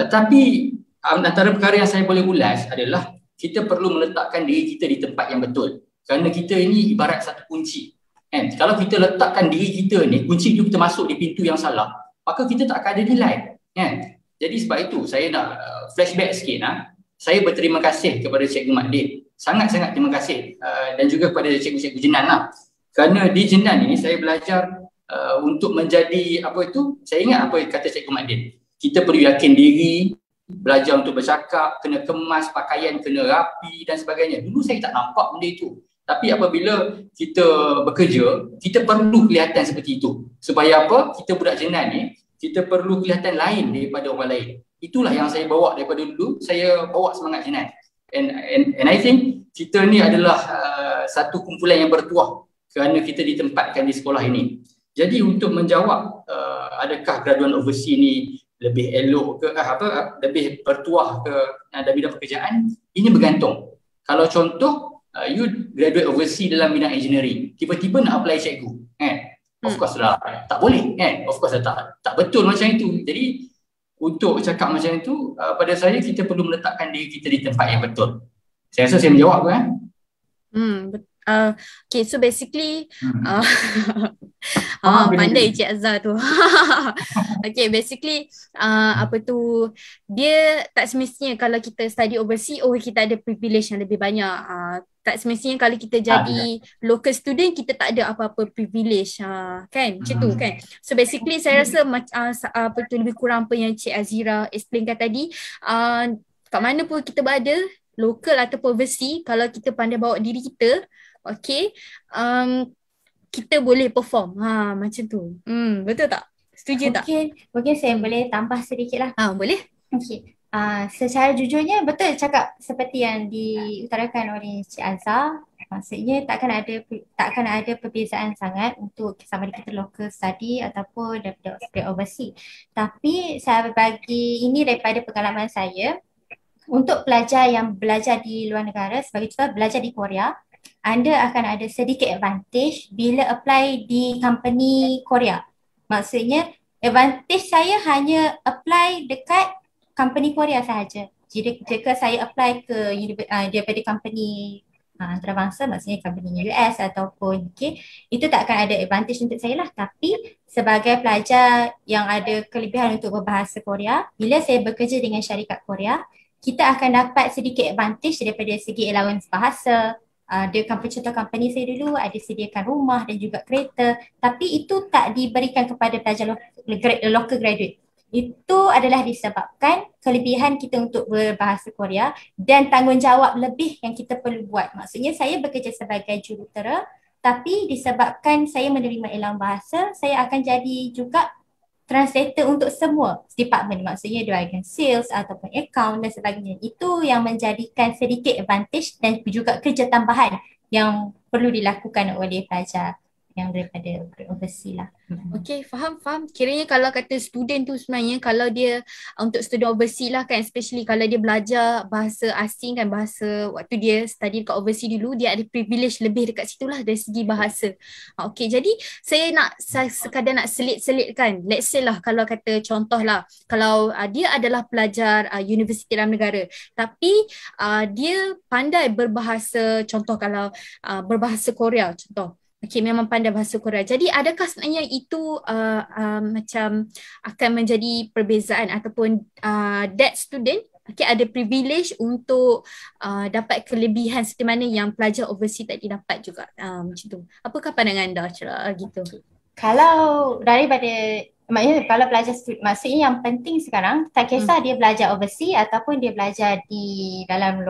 Tapi antara perkara yang saya boleh ulas adalah kita perlu meletakkan diri kita di tempat yang betul. Kerana kita ini ibarat satu kunci kan? Kalau kita letakkan diri kita ni, kunci tu kita masuk di pintu yang salah, maka kita tak akan ada nilai kan? Jadi sebab itu saya nak flashback sikit. Saya berterima kasih kepada Cikgu Madin, sangat-sangat terima kasih, dan juga kepada cikgu-cikgu Jenan lah. Kerana di Jenan ini saya belajar untuk menjadi saya ingat apa kata Cikgu Madin, kita perlu yakin diri, belajar untuk bercakap, kena kemas pakaian, kena rapi dan sebagainya. Dulu saya tak nampak benda itu, tapi apabila kita bekerja, kita perlu kelihatan seperti itu. Supaya apa? Kita budak Jenan ni, kita perlu kelihatan lain daripada orang lain. Itulah yang saya bawa daripada dulu, saya bawa semangat Jenan. And I think kita ni adalah satu kumpulan yang bertuah kerana kita ditempatkan di sekolah ini. Jadi untuk menjawab adakah graduan overseas ni lebih elok ke lebih bertuah ke dalam bidang pekerjaan, ini bergantung. Kalau contoh you graduate overseas dalam bidang engineering, tiba-tiba nak apply cikgu kan, of course lah tak boleh kan, of course lah tak betul macam itu. Jadi untuk cakap macam itu, pada saya kita perlu meletakkan diri kita di tempat yang betul. Saya rasa saya menjawab kan. Okay, so basically Faham pandai Cik Azhar tu. Okay, basically apa tu, dia tak semestinya kalau kita study overseas, kita ada privilege yang lebih banyak. Tak semestinya kalau kita jadi local student, kita tak ada apa-apa privilege, kan? Macam tu kan? So basically saya rasa apa tu, lebih kurang apa yang Cik Azira explainkan tadi, kat mana pun kita berada, local ataupun overseas, kalau kita pandai bawa diri kita, okay, kita boleh perform. Macam tu. Betul tak? Setuju tak? Mungkin saya boleh tambah sedikit lah. Boleh. Okay. Secara jujurnya betul cakap seperti yang diutarakan oleh Cik Azhar. Maksudnya takkan ada perbezaan sangat untuk sama ada kita local study ataupun daripada overseas. Tapi saya bagi ini daripada pengalaman saya, untuk pelajar yang belajar di luar negara, sebagai contoh belajar di Korea, anda akan ada sedikit advantage bila apply di company Korea. Maksudnya advantage saya hanya apply dekat company Korea sahaja. Jika saya apply ke daripada company antarabangsa, maksudnya company US ataupun UK, itu tak akan ada advantage untuk saya lah. Tapi sebagai pelajar yang ada kelebihan untuk berbahasa Korea, bila saya bekerja dengan syarikat Korea, kita akan dapat sedikit advantage daripada segi allowance bahasa. Contoh company saya dulu ada sediakan rumah dan juga kereta, tapi itu tak diberikan kepada pelajar local graduate. Itu adalah disebabkan kelebihan kita untuk berbahasa Korea dan tanggungjawab lebih yang kita perlu buat. Maksudnya saya bekerja sebagai jurutera, tapi disebabkan saya menerima elang bahasa, saya akan jadi juga translator untuk semua department. Maksudnya bahagian sales ataupun account dan sebagainya. Itu yang menjadikan sedikit advantage dan juga kerja tambahan yang perlu dilakukan oleh pelajar yang daripada overseas lah. Okay, faham. Kiranya kalau kata student tu sebenarnya, kalau dia untuk student overseas lah kan, especially kalau dia belajar bahasa asing kan, bahasa waktu dia study dekat overseas dulu, dia ada privilege lebih dekat situ lah dari segi bahasa. Okay, jadi saya sekadar nak selit-selitkan. Let's say lah, kalau kata contoh lah, kalau dia adalah pelajar universiti dalam negara, tapi dia pandai berbahasa, contoh kalau berbahasa Korea contoh. Okay, memang pandai bahasa Korea. Jadi adakah sebenarnya itu macam akan menjadi perbezaan ataupun that student ada privilege untuk dapat kelebihan seperti mana yang pelajar overseas tadi dapat juga, macam tu. Apakah pandangan anda gitu? Kalau daripada maknanya kalau pelajar maksudnya yang penting sekarang tak kisah dia belajar overseas ataupun dia belajar di dalam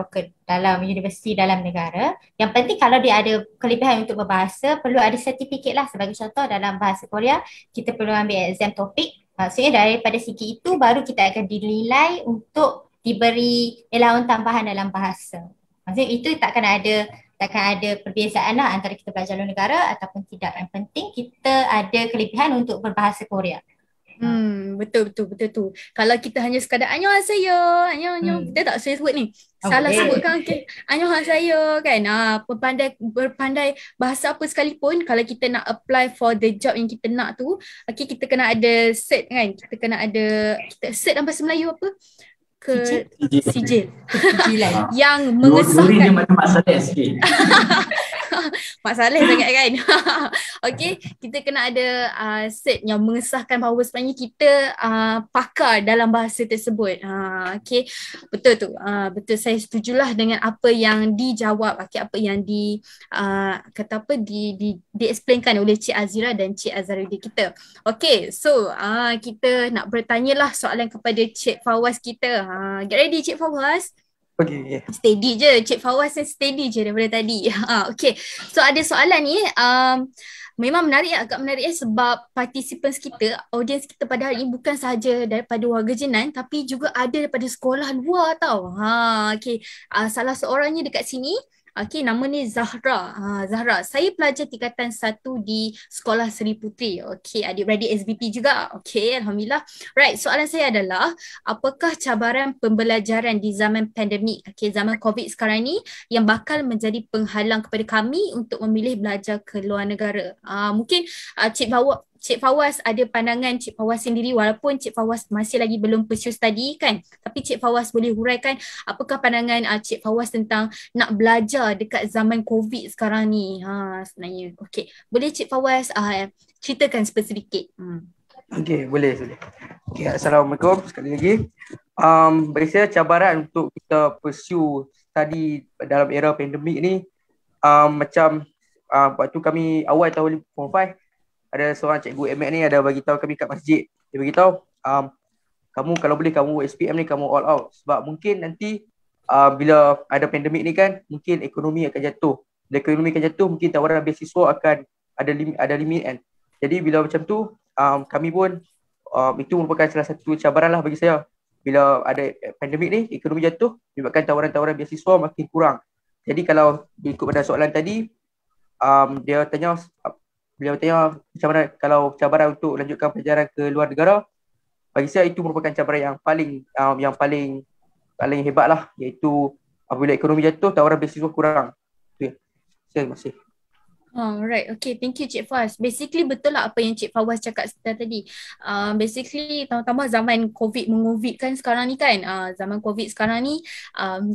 universiti dalam negara, yang penting kalau dia ada kelebihan untuk berbahasa, perlu ada sertifikat lah. Sebagai contoh dalam bahasa Korea kita perlu ambil exam topik. Maksudnya daripada segi itu baru kita akan dinilai untuk diberi allowance tambahan dalam bahasa. Maksudnya itu takkan ada perbezaan lah antara kita belajar luar negara ataupun tidak. Yang penting kita ada kelebihan untuk berbahasa Korea. Betul tu. Kalau kita hanya sekadar annyeonghaseyo, kita tak saya sebut ni. Salah sebutkan annyeonghaseyo kan. Berpandai bahasa apa sekalipun, kalau kita nak apply for the job yang kita nak tu, kita kena ada cert kan. Kita kena ada cert dalam bahasa Melayu apa? Sijil. Yang mengesahkan. Dia macam masalah sikit. Masalah sangat kan. Okay, kita kena ada cert yang mengesahkan bahawa sebenarnya kita pakar dalam bahasa tersebut. Okay, betul tu. Betul, saya setujulah dengan apa yang dijawab, apa yang di-explainkan oleh Cik Azira dan Cik Azharuddin kita. Okay, so kita nak bertanyalah soalan kepada Cik Fawaz kita. Get ready Cik Fawaz. Okay. Steady je, Cik Fawaz steady je daripada tadi. Okay, so ada soalan ni, memang agak menarik sebab participants kita, audience kita pada hari ini bukan sahaja daripada warga Jenan, tapi juga ada daripada sekolah luar tau. Okay, salah seorangnya dekat sini Okey, nama ni Zahra. Zahra, saya pelajar tingkatan 1 di Sekolah Seri Puteri. Okey, adik-beradik SBP juga. Okey, alhamdulillah. Right, soalan saya adalah apakah cabaran pembelajaran di zaman pandemik, okey, zaman COVID sekarang ni yang bakal menjadi penghalang kepada kami untuk memilih belajar ke luar negara? Mungkin Cik Fawaz ada pandangan Cik Fawaz sendiri, walaupun Cik Fawaz masih lagi belum pursue study kan, tapi Cik Fawaz boleh huraikan apakah pandangan Cik Fawaz tentang nak belajar dekat zaman COVID sekarang ni sebenarnya. Okey, boleh Cik Fawaz ceritakan sedikit. Okey, boleh. Okey, Assalamualaikum sekali lagi. Bagi saya cabaran untuk kita pursue study dalam era pandemik ni, macam waktu kami awal tahun Form 5, ada seorang cikgu MX ni ada bagi tahu kami kat masjid. Dia bagi tahu kamu kalau boleh kamu SPM ni kamu all out, sebab mungkin nanti bila ada pandemik ni kan, mungkin ekonomi akan jatuh. Bila ekonomi akan jatuh, mungkin tawaran beasiswa akan ada limit kan. Jadi bila macam tu, kami pun itu merupakan salah satu cabaran lah bagi saya. Bila ada pandemik ni, ekonomi jatuh, menyebabkan tawaran-tawaran beasiswa makin kurang. Jadi kalau ikut pada soalan tadi, dia tanya macam mana kalau cabaran untuk lanjutkan pelajaran ke luar negara. Bagi saya itu merupakan cabaran yang paling hebat lah, iaitu apabila ekonomi jatuh, tawaran beasiswa kurang. Terima kasih. Right, okay, thank you Cik Fawaz. Basically betul lah apa yang Cik Fawaz cakap tadi. Basically tambah-tambah zaman COVID kan sekarang ni kan. Zaman COVID sekarang ni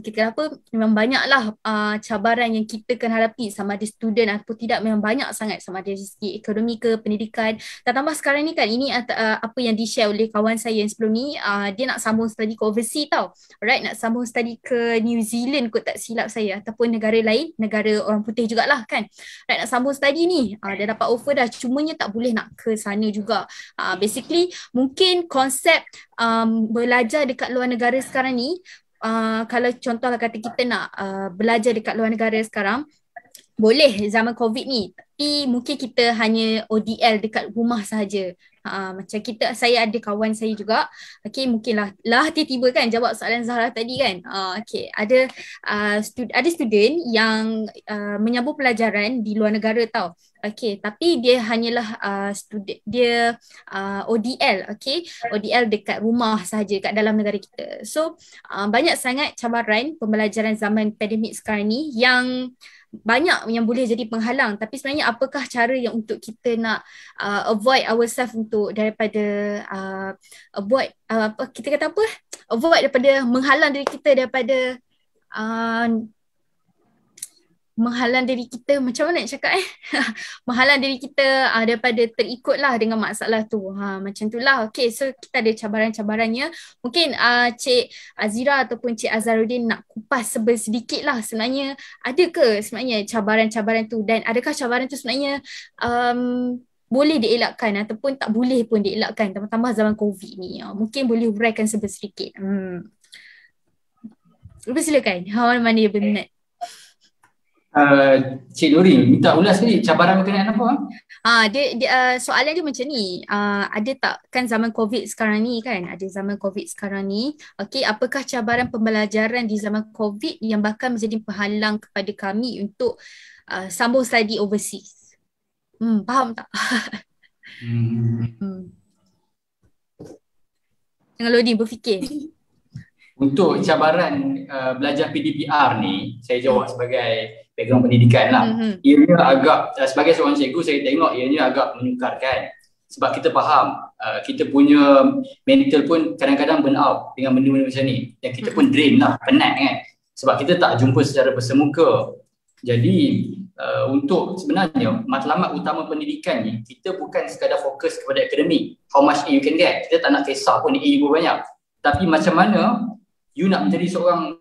kita memang banyaklah cabaran yang kita kena hadapi, sama ada student ataupun tidak, memang banyak sangat, sama ada dari segi ekonomi ke pendidikan. Tambah sekarang ni kan, ini apa yang di-share oleh kawan saya yang sebelum ni, dia nak sambung study ke overseas tau. Alright, nak sambung study ke New Zealand kot tak silap saya, ataupun negara lain, negara orang putih jugalah kan. Right, nak sambung study ni, dia dapat offer dah, cumanya tak boleh nak ke sana juga. Basically mungkin konsep belajar dekat luar negara sekarang ni, kalau contohlah kata kita nak belajar dekat luar negara sekarang, boleh zaman COVID ni, tapi mungkin kita hanya ODL dekat rumah sahaja. Macam saya ada kawan saya juga, okay, mungkinlah tiba-tiba kan jawab soalan Zahra tadi kan. Okay, ada student yang menyambung pelajaran di luar negara tau. Okay, tapi dia hanyalah dia ODL, okay, ODL dekat rumah sahaja kat dalam negara kita. So banyak sangat cabaran pembelajaran zaman pandemik sekarang ni yang banyak yang boleh jadi penghalang. Tapi sebenarnya apakah cara yang untuk kita nak avoid ourselves untuk daripada avoid daripada menghalang diri kita daripada menghalang diri kita, macam mana nak cakap menghalang diri kita daripada terikutlah dengan masalah tu. Macam itulah. Okay, so kita ada cabaran-cabarannya. Mungkin Cik Azira ataupun Cik Azharuddin nak kupas sedikit lah, sebenarnya ada ke sebenarnya cabaran-cabaran tu, dan adakah cabaran tu sebenarnya boleh dielakkan ataupun tak boleh pun dielakkan, tambah-tambah zaman COVID ni. Mungkin boleh huraikan sedikit. Silakan, mana yang berminat. Cik Nurin, minta ulas sekali cabaran berkenaan apa? Soalan dia macam ni, ada tak kan zaman COVID sekarang ni kan, okey, apakah cabaran pembelajaran di zaman COVID yang bakal menjadi penghalang kepada kami untuk sambung study overseas? Faham tak? Jangan loading, berfikir. Untuk cabaran belajar PDPR ni, saya jawab sebagai background pendidikan lah. Ianya agak, sebagai seorang cikgu, saya tengok ianya agak menyukarkan. Sebab kita faham, kita punya mental pun kadang-kadang burn out dengan benda-benda macam ni. Dan kita pun drain lah, penat kan. Sebab kita tak jumpa secara bersemuka. Jadi, untuk sebenarnya matlamat utama pendidikan ni, kita bukan sekadar fokus kepada akademik. How much A you can get. Kita tak nak kisah pun A you banyak. Tapi macam mana you nak menjadi seorang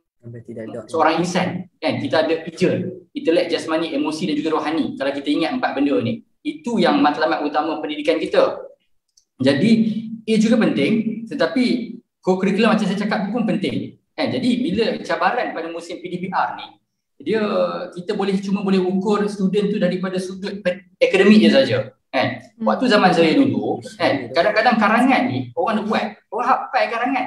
insan kan. Kita ada pijar, intelek, jasmani, emosi dan juga rohani. Kalau kita ingat 4 benda ni, itu yang matlamat utama pendidikan kita. Jadi ia juga penting, tetapi co-curricular macam saya cakap pun penting kan. Jadi bila cabaran pada musim PDPR ni, kita cuma boleh ukur student tu daripada sudut akademik je saja kan. Waktu zaman saya dulu kan, kadang-kadang karangan ni orang nak buat, orang hafal karangan.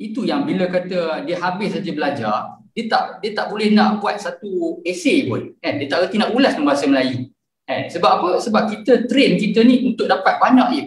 Itu yang bila kata dia habis saja belajar, dia tak boleh nak buat satu esei pun kan, dia tak reti nak ulas pun bahasa Melayu kan. Sebab apa? Sebab kita train kita ni untuk dapat banyak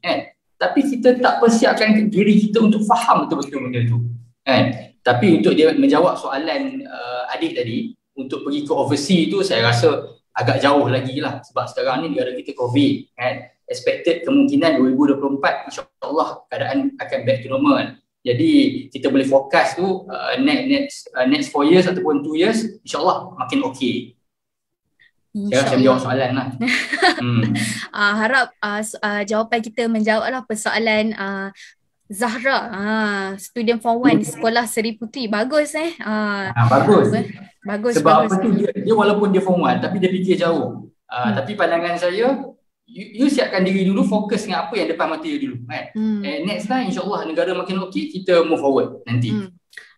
kan, tapi kita tak persiapkan diri kita untuk faham betul-betul benda tu kan. Tapi untuk dia menjawab soalan adik tadi, untuk pergi ke overseas tu saya rasa agak jauh lagi lah, sebab sekarang ni negara kita COVID kan. Expected kemungkinan 2024 insyaAllah keadaan akan back to normal. Jadi kita boleh fokus tu next 4 years ataupun 2 years insyaAllah makin okey. Saya rasa jawab soalan lah. Harap jawapan kita menjawab lah persoalan Zahra, student form 1 sekolah Seri Puteri. Bagus Bagus. Bagus. Sebab apa tu, dia walaupun dia form 1 tapi dia fikir jauh. Tapi pandangan saya, you siapkan diri dulu, fokus dengan apa yang depan mata you dulu kan. Next time insyaAllah negara makin okey, kita move forward nanti.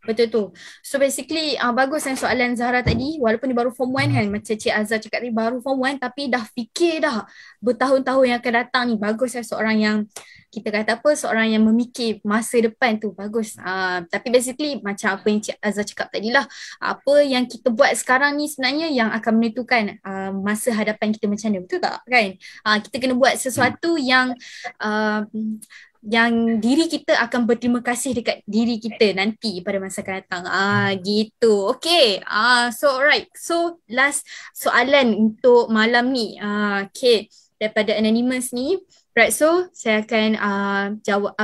Betul tu. So basically bagus kan soalan Zahra tadi, walaupun dia baru form 1 kan, macam Cik Azhar cakap tadi baru form 1 tapi dah fikir dah bertahun-tahun yang akan datang ni. Bagus kan seorang yang kita kata apa, seorang yang memikir masa depan tu. Bagus. Tapi basically macam apa yang Cik Azhar cakap tadi lah, apa yang kita buat sekarang ni sebenarnya yang akan menentukan masa hadapan kita macam mana. Betul tak kan? Kita kena buat sesuatu yang diri kita akan berterima kasih dekat diri kita nanti pada masa akan datang. Gitu. Okay. So alright. So last soalan untuk malam ni. Okay. Daripada Anonymous ni. Right. So saya akan jawab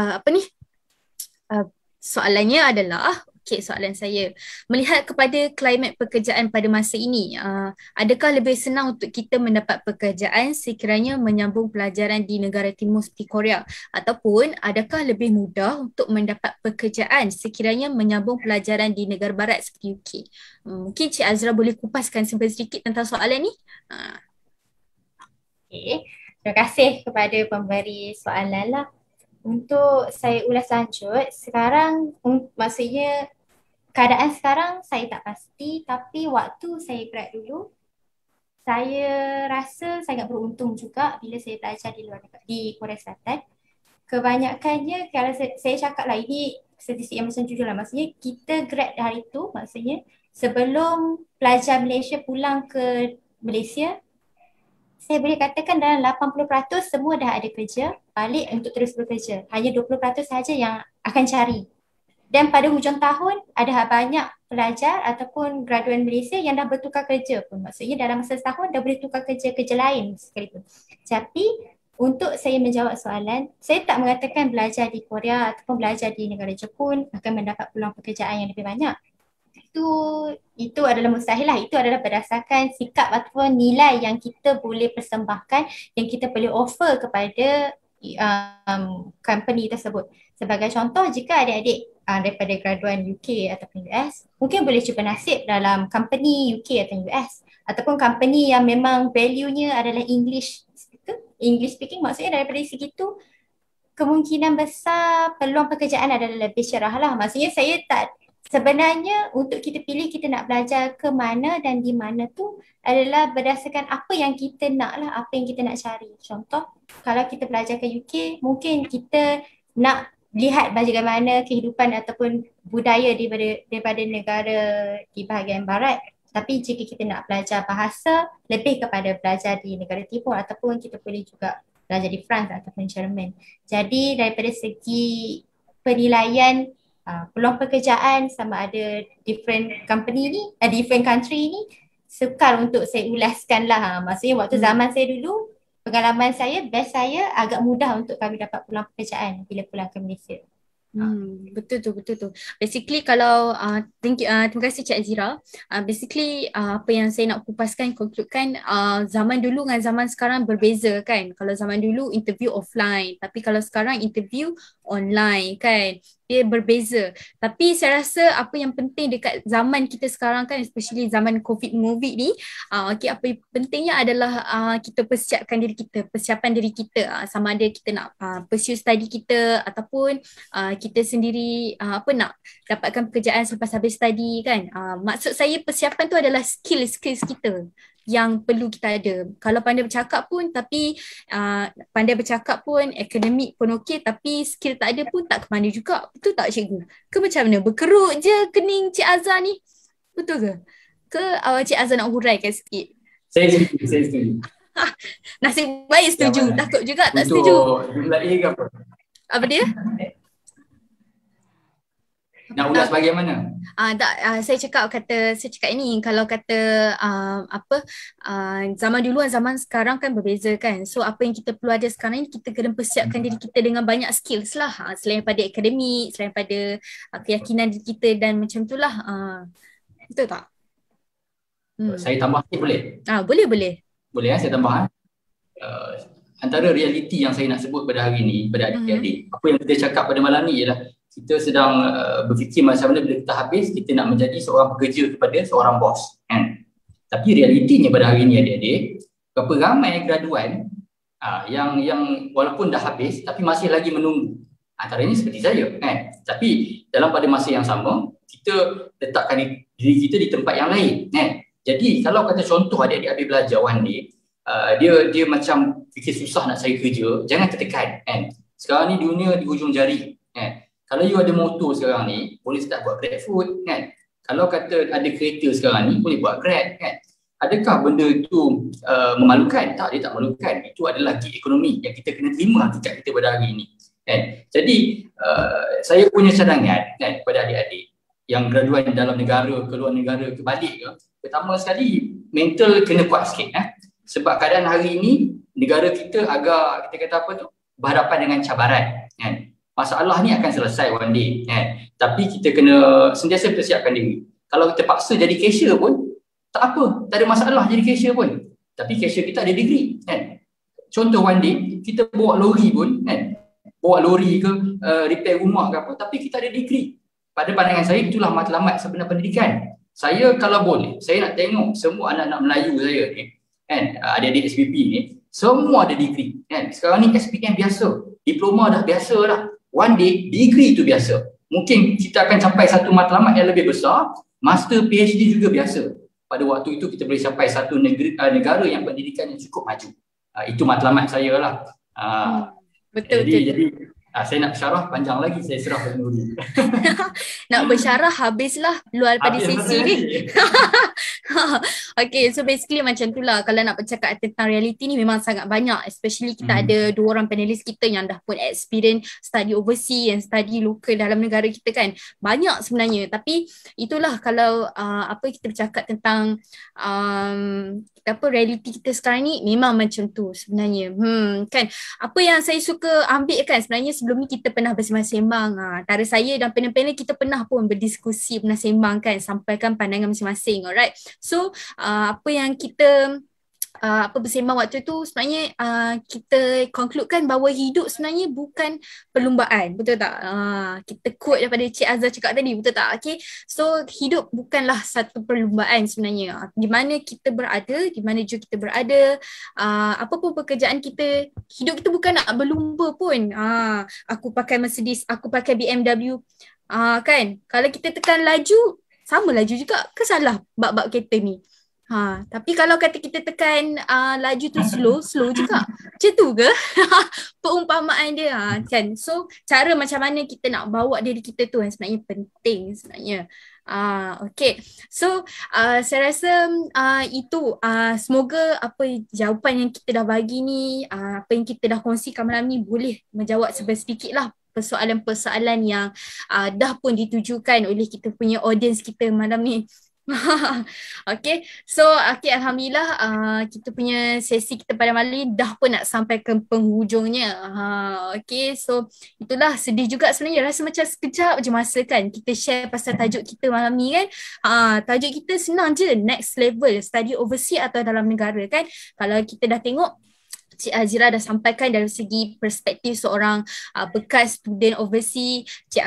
soalannya adalah, soalan saya. Melihat kepada klimat pekerjaan pada masa ini, adakah lebih senang untuk kita mendapat pekerjaan sekiranya menyambung pelajaran di negara timur seperti Korea? Ataupun adakah lebih mudah untuk mendapat pekerjaan sekiranya menyambung pelajaran di negara barat seperti UK? Mungkin Cik Azra boleh kupaskan sedikit tentang soalan ni? Terima kasih kepada pemberi soalan lah. Untuk saya ulas lanjut, sekarang maksudnya keadaan sekarang saya tak pasti, tapi waktu saya grad dulu, saya rasa sangat beruntung juga bila saya belajar di luar negara, di Korea Selatan. Kebanyakannya, kalau saya cakap lah, ini statistik yang macam jujur lah, maksudnya kita grad hari tu, maksudnya sebelum pelajar Malaysia pulang ke Malaysia, saya boleh katakan dalam 80% semua dah ada kerja, balik untuk terus bekerja. Hanya 20% saja yang akan cari. Dan pada hujung tahun, ada banyak pelajar ataupun graduan Malaysia yang dah bertukar kerja pun. Maksudnya dalam masa setahun dah boleh tukar kerja lain sekalipun. Tapi untuk saya menjawab soalan, saya tak mengatakan belajar di Korea ataupun belajar di negara Jepun akan mendapat peluang pekerjaan yang lebih banyak. Itu adalah mustahil lah. Itu adalah berdasarkan sikap ataupun nilai yang kita boleh persembahkan, yang kita boleh offer kepada company tersebut. Sebagai contoh, jika adik-adik daripada graduan UK ataupun US, mungkin boleh cuba nasib dalam company UK atau US, ataupun company yang memang value-nya adalah English speaking. Maksudnya daripada segi itu, kemungkinan besar peluang pekerjaan adalah lebih cerah lah. Maksudnya sebenarnya untuk kita pilih kita nak belajar ke mana dan di mana tu adalah berdasarkan apa yang kita nak lah, apa yang kita nak cari. Contoh, kalau kita belajar ke UK, mungkin kita nak lihat bagaimana kehidupan ataupun budaya daripada negara di bahagian barat. Tapi jika kita nak belajar bahasa, lebih kepada belajar di negara timur, ataupun kita boleh juga belajar di France ataupun Jerman. Jadi daripada segi penilaian peluang pekerjaan sama ada different company ni, different country ni, sukar untuk saya ulaskan lah. Maksudnya waktu zaman saya dulu, pengalaman saya, best saya agak mudah untuk kami dapat peluang pekerjaan bila pulang ke Malaysia. Betul tu. Basically kalau terima kasih Cik Azira. Basically apa yang saya nak kupaskan, konkludekan, zaman dulu dengan zaman sekarang berbeza kan. Kalau zaman dulu interview offline, tapi kalau sekarang interview online kan. Dia berbeza. Tapi saya rasa apa yang penting dekat zaman kita sekarang kan, especially zaman COVID ni, apa yang pentingnya adalah kita persiapkan diri kita, persiapan diri kita, sama ada kita nak pursue study kita ataupun kita sendiri nak dapatkan pekerjaan selepas habis study kan. Maksud saya persiapan tu adalah skills kita. yang perlu kita ada. Kalau pandai bercakap pun tapi pandai bercakap pun, akademik pun okey tapi skill tak ada pun tak ke mana juga. Betul tak cikgu? Ke macam mana? Berkerut je kening Cik Azhar ni. Betul ke? Ke Cik Azhar nak huraikan sikit? Saya setuju. Nasib baik setuju. Yang mana? Takut juga tak setuju. Untuk jumlah A ke apa? Apa dia? Nak ulas bagaimana? Saya cakap ini kalau kata zaman dulu dan zaman sekarang kan berbeza kan. So apa yang kita perlu ada sekarang ni, kita kena persiapkan diri kita dengan banyak skills lah. Selain pada akademik, selain pada keyakinan diri kita dan macam tu lah. Betul tak? Saya tambah sikit boleh? Boleh. Boleh saya tambah? Antara realiti yang saya nak sebut pada hari ni, pada adik-adik, apa yang kita cakap pada malam ni ialah kita sedang berfikir macam mana bila kita habis, kita nak menjadi seorang pekerja kepada seorang bos kan? Tapi realitinya pada hari ni adik-adik, berapa ramai graduan yang walaupun dah habis tapi masih lagi menunggu. Antaranya seperti saya kan? Tapi dalam pada masa yang sama, kita letakkan diri kita di tempat yang lain kan? Jadi kalau kata contoh adik-adik belajar one day, dia macam fikir susah nak cari kerja, jangan tertekan kan? Sekarang ni dunia di hujung jari kan? Kalau you ada motor sekarang ni, boleh start buat GrabFood kan? Kalau kata ada kereta sekarang ni, boleh buat Grab kan? Adakah benda itu memalukan? Tak, dia tak memalukan. Itu adalah gig ekonomi yang kita kena terima hakikat kita pada hari ini kan? Jadi saya punya cadangan kan kepada adik-adik yang graduan dalam negara, ke luar negara, ke balik ke, pertama sekali mental kena kuat sikit sebab keadaan hari ini negara kita agak, kita kata apa tu, berhadapan dengan cabaran kan? Masalah ni akan selesai one day kan? Tapi kita kena sentiasa persiapkan diri. Kalau kita paksa jadi cashier pun tak apa, tak ada masalah jadi cashier pun. Tapi cashier kita ada degree kan? Contoh one day kita bawa lori pun kan? Bawa lori ke repair rumah ke apa, tapi kita ada degree. Pada pandangan saya itulah matlamat sebenar pendidikan. Saya kalau boleh, saya nak tengok semua anak-anak Melayu saya ni kan, adik-adik SPP ni semua ada degree kan? Sekarang ni SPM biasa, diploma dah biasa dah. One day, degree itu biasa. Mungkin kita akan capai satu matlamat yang lebih besar, master PhD juga biasa. Pada waktu itu kita boleh capai satu negara yang pendidikan yang cukup maju. Itu matlamat saya lah. Betul. Jadi saya nak syarah panjang lagi, saya serah pada Nuri. Nak bersyarah habislah luar pada sesi ni. Okay, so basically macam tu lah. Kalau nak bercakap tentang reality ni memang sangat banyak. Especially kita ada 2 orang panelis kita yang dah pun experience study overseas and study local dalam negara kita kan. Banyak sebenarnya. Tapi itulah kalau kita bercakap tentang reality kita sekarang ni memang macam tu sebenarnya. Kan. Apa yang saya suka ambil kan sebenarnya, sebelum ni kita pernah bersembang-sembang. Antara saya dan panel-panel kita pernah pun berdiskusi, pernah sembang kan, sampaikan pandangan masing-masing. Alright. So apa yang kita bersembang waktu tu sebenarnya kita concludekan bahawa hidup sebenarnya bukan perlumbaan, betul tak? Kita quote daripada Cik Azhar cakap tadi, betul tak? Okay, so hidup bukanlah satu perlumbaan sebenarnya. Di mana kita berada, di mana juga kita berada, apa pun pekerjaan kita, hidup kita bukan nak berlumba pun. Aku pakai Mercedes, aku pakai BMW, kan? Kalau kita tekan laju, sama laju juga ke salah bab-bab kereta ni? Tapi kalau kata kita tekan laju tu slow juga. Macam tu ke? Perumpamaan dia kan. So cara macam mana kita nak bawa diri kita tu sebenarnya penting sebenarnya. Okay. So saya rasa itu semoga apa jawapan yang kita dah bagi ni, apa yang kita dah kongsikan malam ni boleh menjawab sedikit lah persoalan-persoalan yang dah pun ditujukan oleh kita punya audience kita malam ni. Okay, so alhamdulillah kita punya sesi kita pada malam ni dah pun nak sampai ke penghujungnya. Okay, so itulah, sedih juga sebenarnya, rasa macam sekejap je masa kan kita share pasal tajuk kita malam ni kan. Tajuk kita senang je, next level, study overseas atau dalam negara kan. Kalau kita dah tengok Cik Azira dah sampaikan dari segi perspektif seorang bekas student overseas, Cik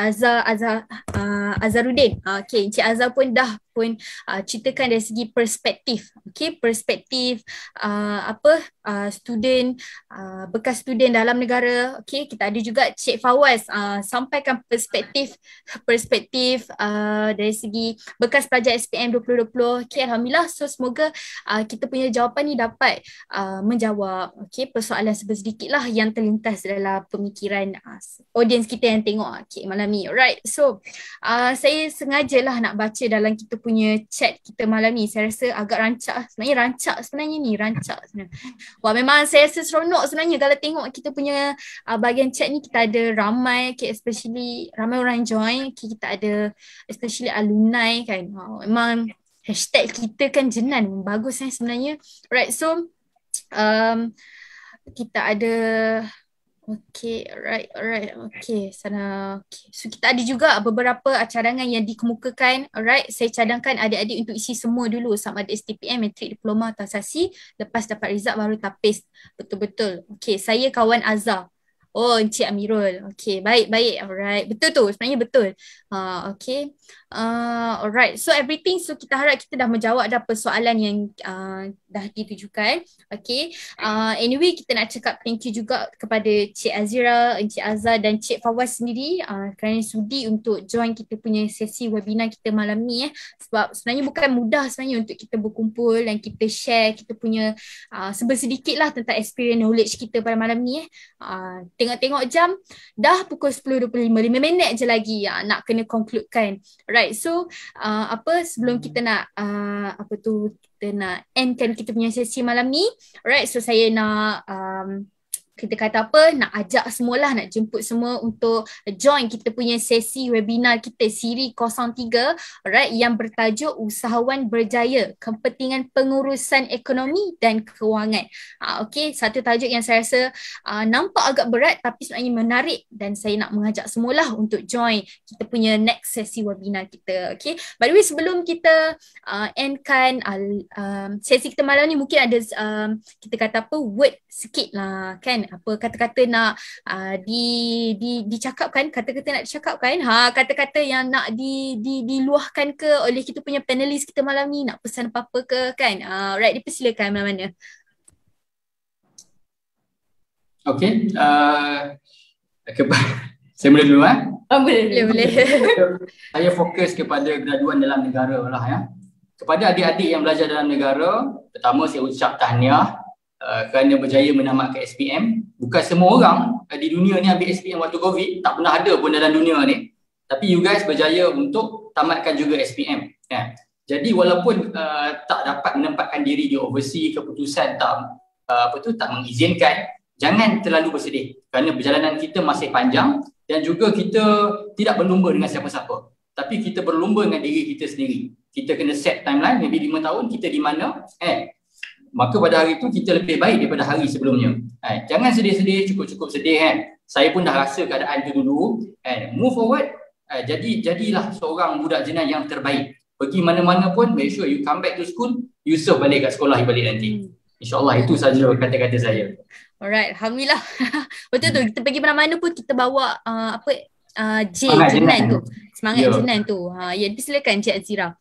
Azharuddin. Okay, Cik Azhar pun dah ataupun ceritakan dari segi perspektif. Okay, perspektif student, bekas student dalam negara. Okay, kita ada juga Cik Fawaz sampaikan perspektif dari segi bekas pelajar SPM 2020. Okay, Alhamdulillah. So semoga kita punya jawapan ni dapat menjawab persoalan sedikit lah yang terlintas dalam pemikiran audience kita yang tengok malam ni. Alright, so saya sengajalah nak baca dalam kita punya chat kita malam ni. Saya rasa agak rancak sebenarnya. Wah, memang saya rasa seronok sebenarnya kalau tengok kita punya bahagian chat ni. Kita ada ramai, especially ramai orang join. Kita ada especially alumni kan. Memang hashtag kita kan jenan, bagus sebenarnya. Alright, so kita ada alright. Sana. So kita ada juga beberapa cadangan yang dikemukakan. Alright, saya cadangkan adik-adik untuk isi semua dulu, sama ada STPM, Matrik, Diploma atau Asasi. Lepas dapat result baru tapis betul-betul. Saya kawan Azhar. Oh, Encik Amirul. Baik. Alright, betul tu, sebenarnya betul. Alright, so everything. So kita harap kita dah menjawab dah persoalan yang dah ditujukan. Anyway, kita nak cakap thank you juga kepada Cik Azira, Encik Azhar dan Cik Fawaz sendiri kerana sudi untuk join kita punya sesi webinar kita malam ni. Sebab sebenarnya bukan mudah sebenarnya untuk kita berkumpul dan kita share kita punya sedikit lah tentang experience knowledge kita pada malam ni. Tengok-tengok jam dah pukul 10.25, 5 minit je lagi nak kena concludekan. Right, so sebelum kita nak kita nak endkan kita punya sesi malam ni. Alright, so saya nak kita kata nak ajak semualah, nak jemput semua untuk join kita punya sesi webinar kita siri 03, alright, yang bertajuk Usahawan Berjaya, Kepentingan Pengurusan Ekonomi dan Kewangan. Satu tajuk yang saya rasa nampak agak berat tapi sebenarnya menarik, dan saya nak mengajak semualah untuk join kita punya next sesi webinar kita. By the way, sebelum kita endkan sesi kita malam ni, mungkin ada kita kata word sikit lah kan, apa kata-kata nak dicakapkan, kata-kata nak dicakapkan, kata-kata yang nak diluahkan ke oleh kita punya panelis kita malam ni, nak pesan apa-apa ke kan. Right, dipersilakan mana-mana. Saya boleh dulu Boleh. Saya fokus kepada graduan dalam negara lah ya. Kepada adik-adik yang belajar dalam negara, pertama saya ucap tahniah kerana berjaya menamatkan SPM. Bukan semua orang di dunia ni ambil SPM waktu COVID, tak pernah ada pun dalam dunia ni. Tapi you guys berjaya untuk tamatkan juga SPM. Jadi walaupun tak dapat menempatkan diri di overseas, keputusan tak mengizinkan, jangan terlalu bersedih kerana perjalanan kita masih panjang dan juga kita tidak berlumba dengan siapa-siapa. Tapi kita berlumba dengan diri kita sendiri. Kita kena set timeline, maybe 5 tahun kita di mana, maka pada hari itu kita lebih baik daripada hari sebelumnya. Jangan sedih-sedih, cukup-cukup sedih Saya pun dah rasa keadaan itu dulu. Move forward. Jadilah seorang budak jenayah yang terbaik. Pergi mana-mana pun, make sure you come back to school, you serve balik kat sekolah balik nanti. InsyaAllah itu saja kata-kata saya. Alright, Alhamdulillah. Betul tu, kita pergi mana-mana pun kita bawa jenan tu. Semangat jenan tu. Silakan Cik Azira.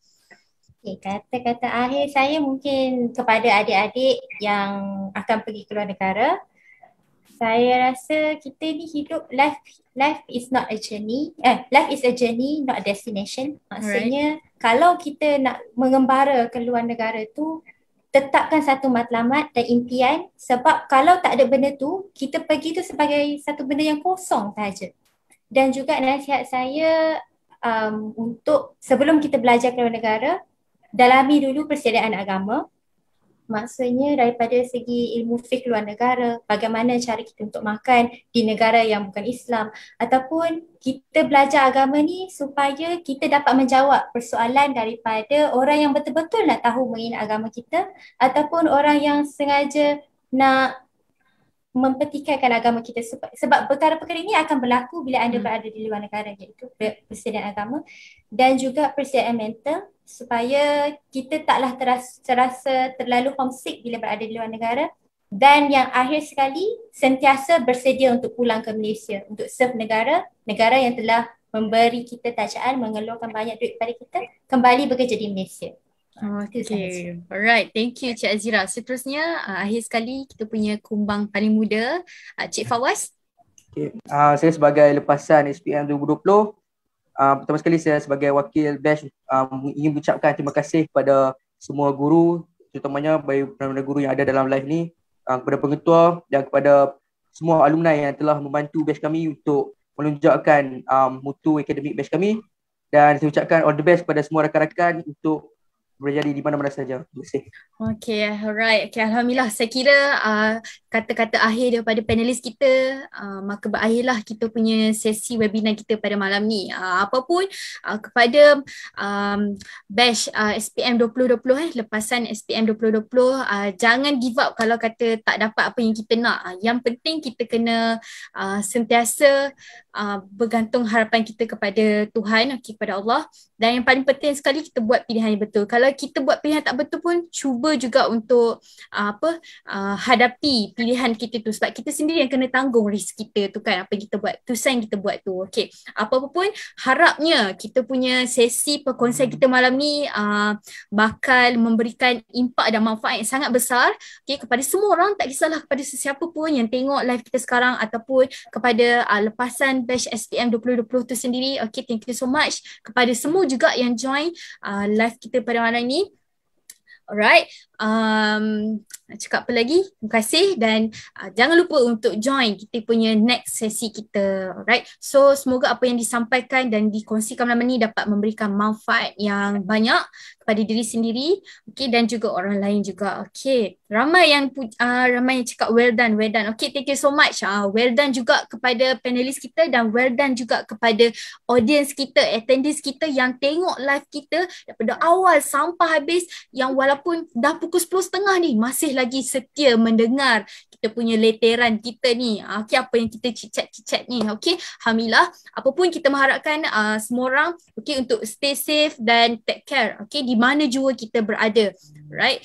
Kata-kata akhir saya mungkin kepada adik-adik yang akan pergi ke luar negara. Saya rasa kita ni hidup, life is not a journey. Life is a journey, not a destination. Maksudnya kalau kita nak mengembara ke luar negara tu, tetapkan satu matlamat dan impian, sebab kalau tak ada benda tu, kita pergi tu sebagai satu benda yang kosong sahaja. Dan juga nasihat saya untuk sebelum kita belajar ke luar negara, dalami dulu persediaan agama. Maksudnya daripada segi ilmu fiqh luar negara, bagaimana cara kita untuk makan di negara yang bukan Islam, ataupun kita belajar agama ni supaya kita dapat menjawab persoalan daripada orang yang betul-betul nak tahu mengenai agama kita, ataupun orang yang sengaja nak mempertikaikan agama kita, sebab perkara-perkara ini akan berlaku bila anda berada di luar negara, iaitu persediaan agama dan juga persediaan mental, supaya kita taklah terasa terlalu homesick bila berada di luar negara. Dan yang akhir sekali, sentiasa bersedia untuk pulang ke Malaysia untuk serve negara yang telah memberi kita tajaan, mengeluarkan banyak duit kepada kita, kembali bekerja di Malaysia. Itu sahaja. Okay, alright. Thank you Cik Azira. Seterusnya, akhir sekali kita punya kumbang paling muda, Cik Fawaz. Okay. Saya sebagai lepasan SPM 2020, pertama sekali saya sebagai wakil batch ingin mengucapkan terima kasih kepada semua guru, terutamanya bagi guru yang ada dalam live ni, kepada pengetua dan kepada semua alumni yang telah membantu batch kami untuk melonjakkan mutu akademik batch kami, dan saya ucapkan all the best kepada semua rakan-rakan untuk berjadi di mana-mana saja. Terima kasih. Okay, alright. Okay, Alhamdulillah. Saya kira kata-kata akhir daripada panelis kita, maka berakhirlah kita punya sesi webinar kita pada malam ni. Apapun kepada batch SPM 2020, lepasan SPM 2020, jangan give up kalau kata tak dapat apa yang kita nak. Yang penting kita kena sentiasa bergantung harapan kita kepada Tuhan, kepada Allah. Dan yang paling penting sekali, kita buat pilihan yang betul. Kalau kita buat pilihan tak betul pun, cuba juga untuk hadapi pilihan kita tu, sebab kita sendiri yang kena tanggung risk kita tu kan, apa yang kita buat, tusan kita buat tu. Okay, apa-apa pun harapnya kita punya sesi perkongsian kita malam ni bakal memberikan impak dan manfaat yang sangat besar, okay, kepada semua orang, tak kisahlah kepada sesiapa pun yang tengok live kita sekarang ataupun kepada lepasan batch SPM 2020 tu sendiri. Okay, thank you so much kepada semua juga yang join live kita pada malam ni. Alright, nak cakap apa lagi? Terima kasih dan jangan lupa untuk join kita punya next sesi kita. Alright, so semoga apa yang disampaikan dan dikongsikan malam ni dapat memberikan manfaat yang banyak kepada diri sendiri, okay, dan juga orang lain juga. Okay, ramai yang cakap well done. Okay, thank you so much. Well done juga kepada panelis kita dan well done juga kepada audience kita, attendees kita yang tengok live kita daripada awal sampai habis, yang walaupun dah pukul 10.30 ni masih lagi setia mendengar kita punya leteran kita ni. Okay, apa yang kita cicat ni. Okay, alhamdulillah. Apapun kita mengharapkan semua orang, okay, untuk stay safe dan take care. Okay, di mana jua kita berada. Right.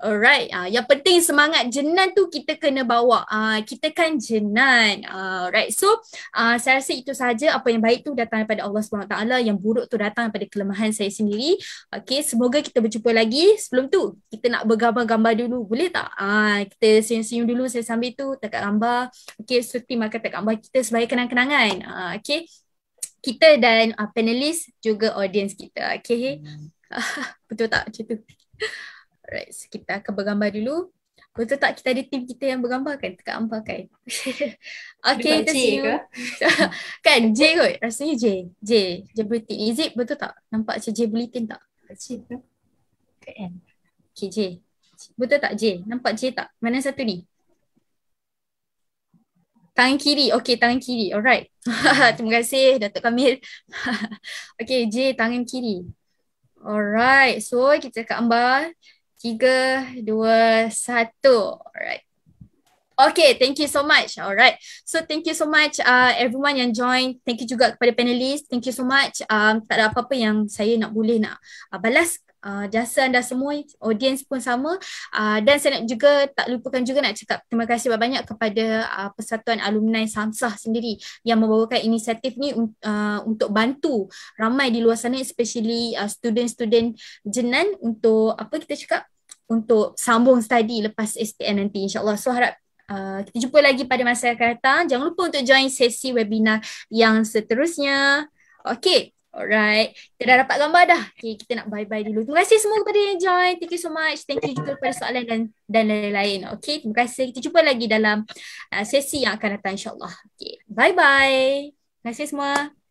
Alright, yang penting semangat Jenan tu kita kena bawa. Kita kan Jenan. Alright, so saya rasa itu sahaja. Apa yang baik tu datang daripada Allah SWT, yang buruk tu datang daripada kelemahan saya sendiri. Okay, semoga kita berjumpa lagi. Sebelum tu, kita nak bergambar-gambar dulu. Boleh tak? Kita senyum-senyum dulu, saya sambil tu tekak gambar. Okay, so tim akan tekak gambar kita sebagai kenang-kenangan. Okay, kita dan panelis juga audience kita. Okay, betul tak macam tu? Alright, so kita akan bergambar dulu. Betul tak kita ada tim kita yang bergambar kan? Dekat gambar kan? Okay, kita senyum. Kan J kot? Rasanya J Bulletin. Is it betul tak? Nampak macam J Bulletin tak? Kecil tu. KN. Okay, J. Betul tak J? Nampak J tak? Mana satu ni? Tangan kiri. Okay, tangan kiri. Alright. Terima kasih Datuk Kamil. Okay, J tangan kiri. Alright. So, kita gambar. 3, 2, 1. Alright. Okay, thank you so much. Alright. So, thank you so much everyone yang join. Thank you juga kepada panelis. Thank you so much. Tak ada apa-apa yang saya boleh balas. Jasa anda semua, audience pun sama. Dan saya nak juga, tak lupakan juga nak cakap terima kasih banyak kepada Persatuan Alumni Samsah sendiri yang membawakan inisiatif ni untuk bantu ramai di luar sana, especially student-student Jenan untuk apa kita cakap, untuk sambung study lepas SPM nanti, insyaAllah. So harap kita jumpa lagi pada masa yang akan datang. Jangan lupa untuk join sesi webinar yang seterusnya. Okay, alright. Kita dah dapat gambar dah. Okay, kita nak bye-bye dulu. Terima kasih semua kepada yang join. Thank you so much. Thank you juga kepada soalan dan lain-lain. Okay, terima kasih. Kita jumpa lagi dalam sesi yang akan datang, insyaAllah. Okay, bye-bye. Terima kasih semua.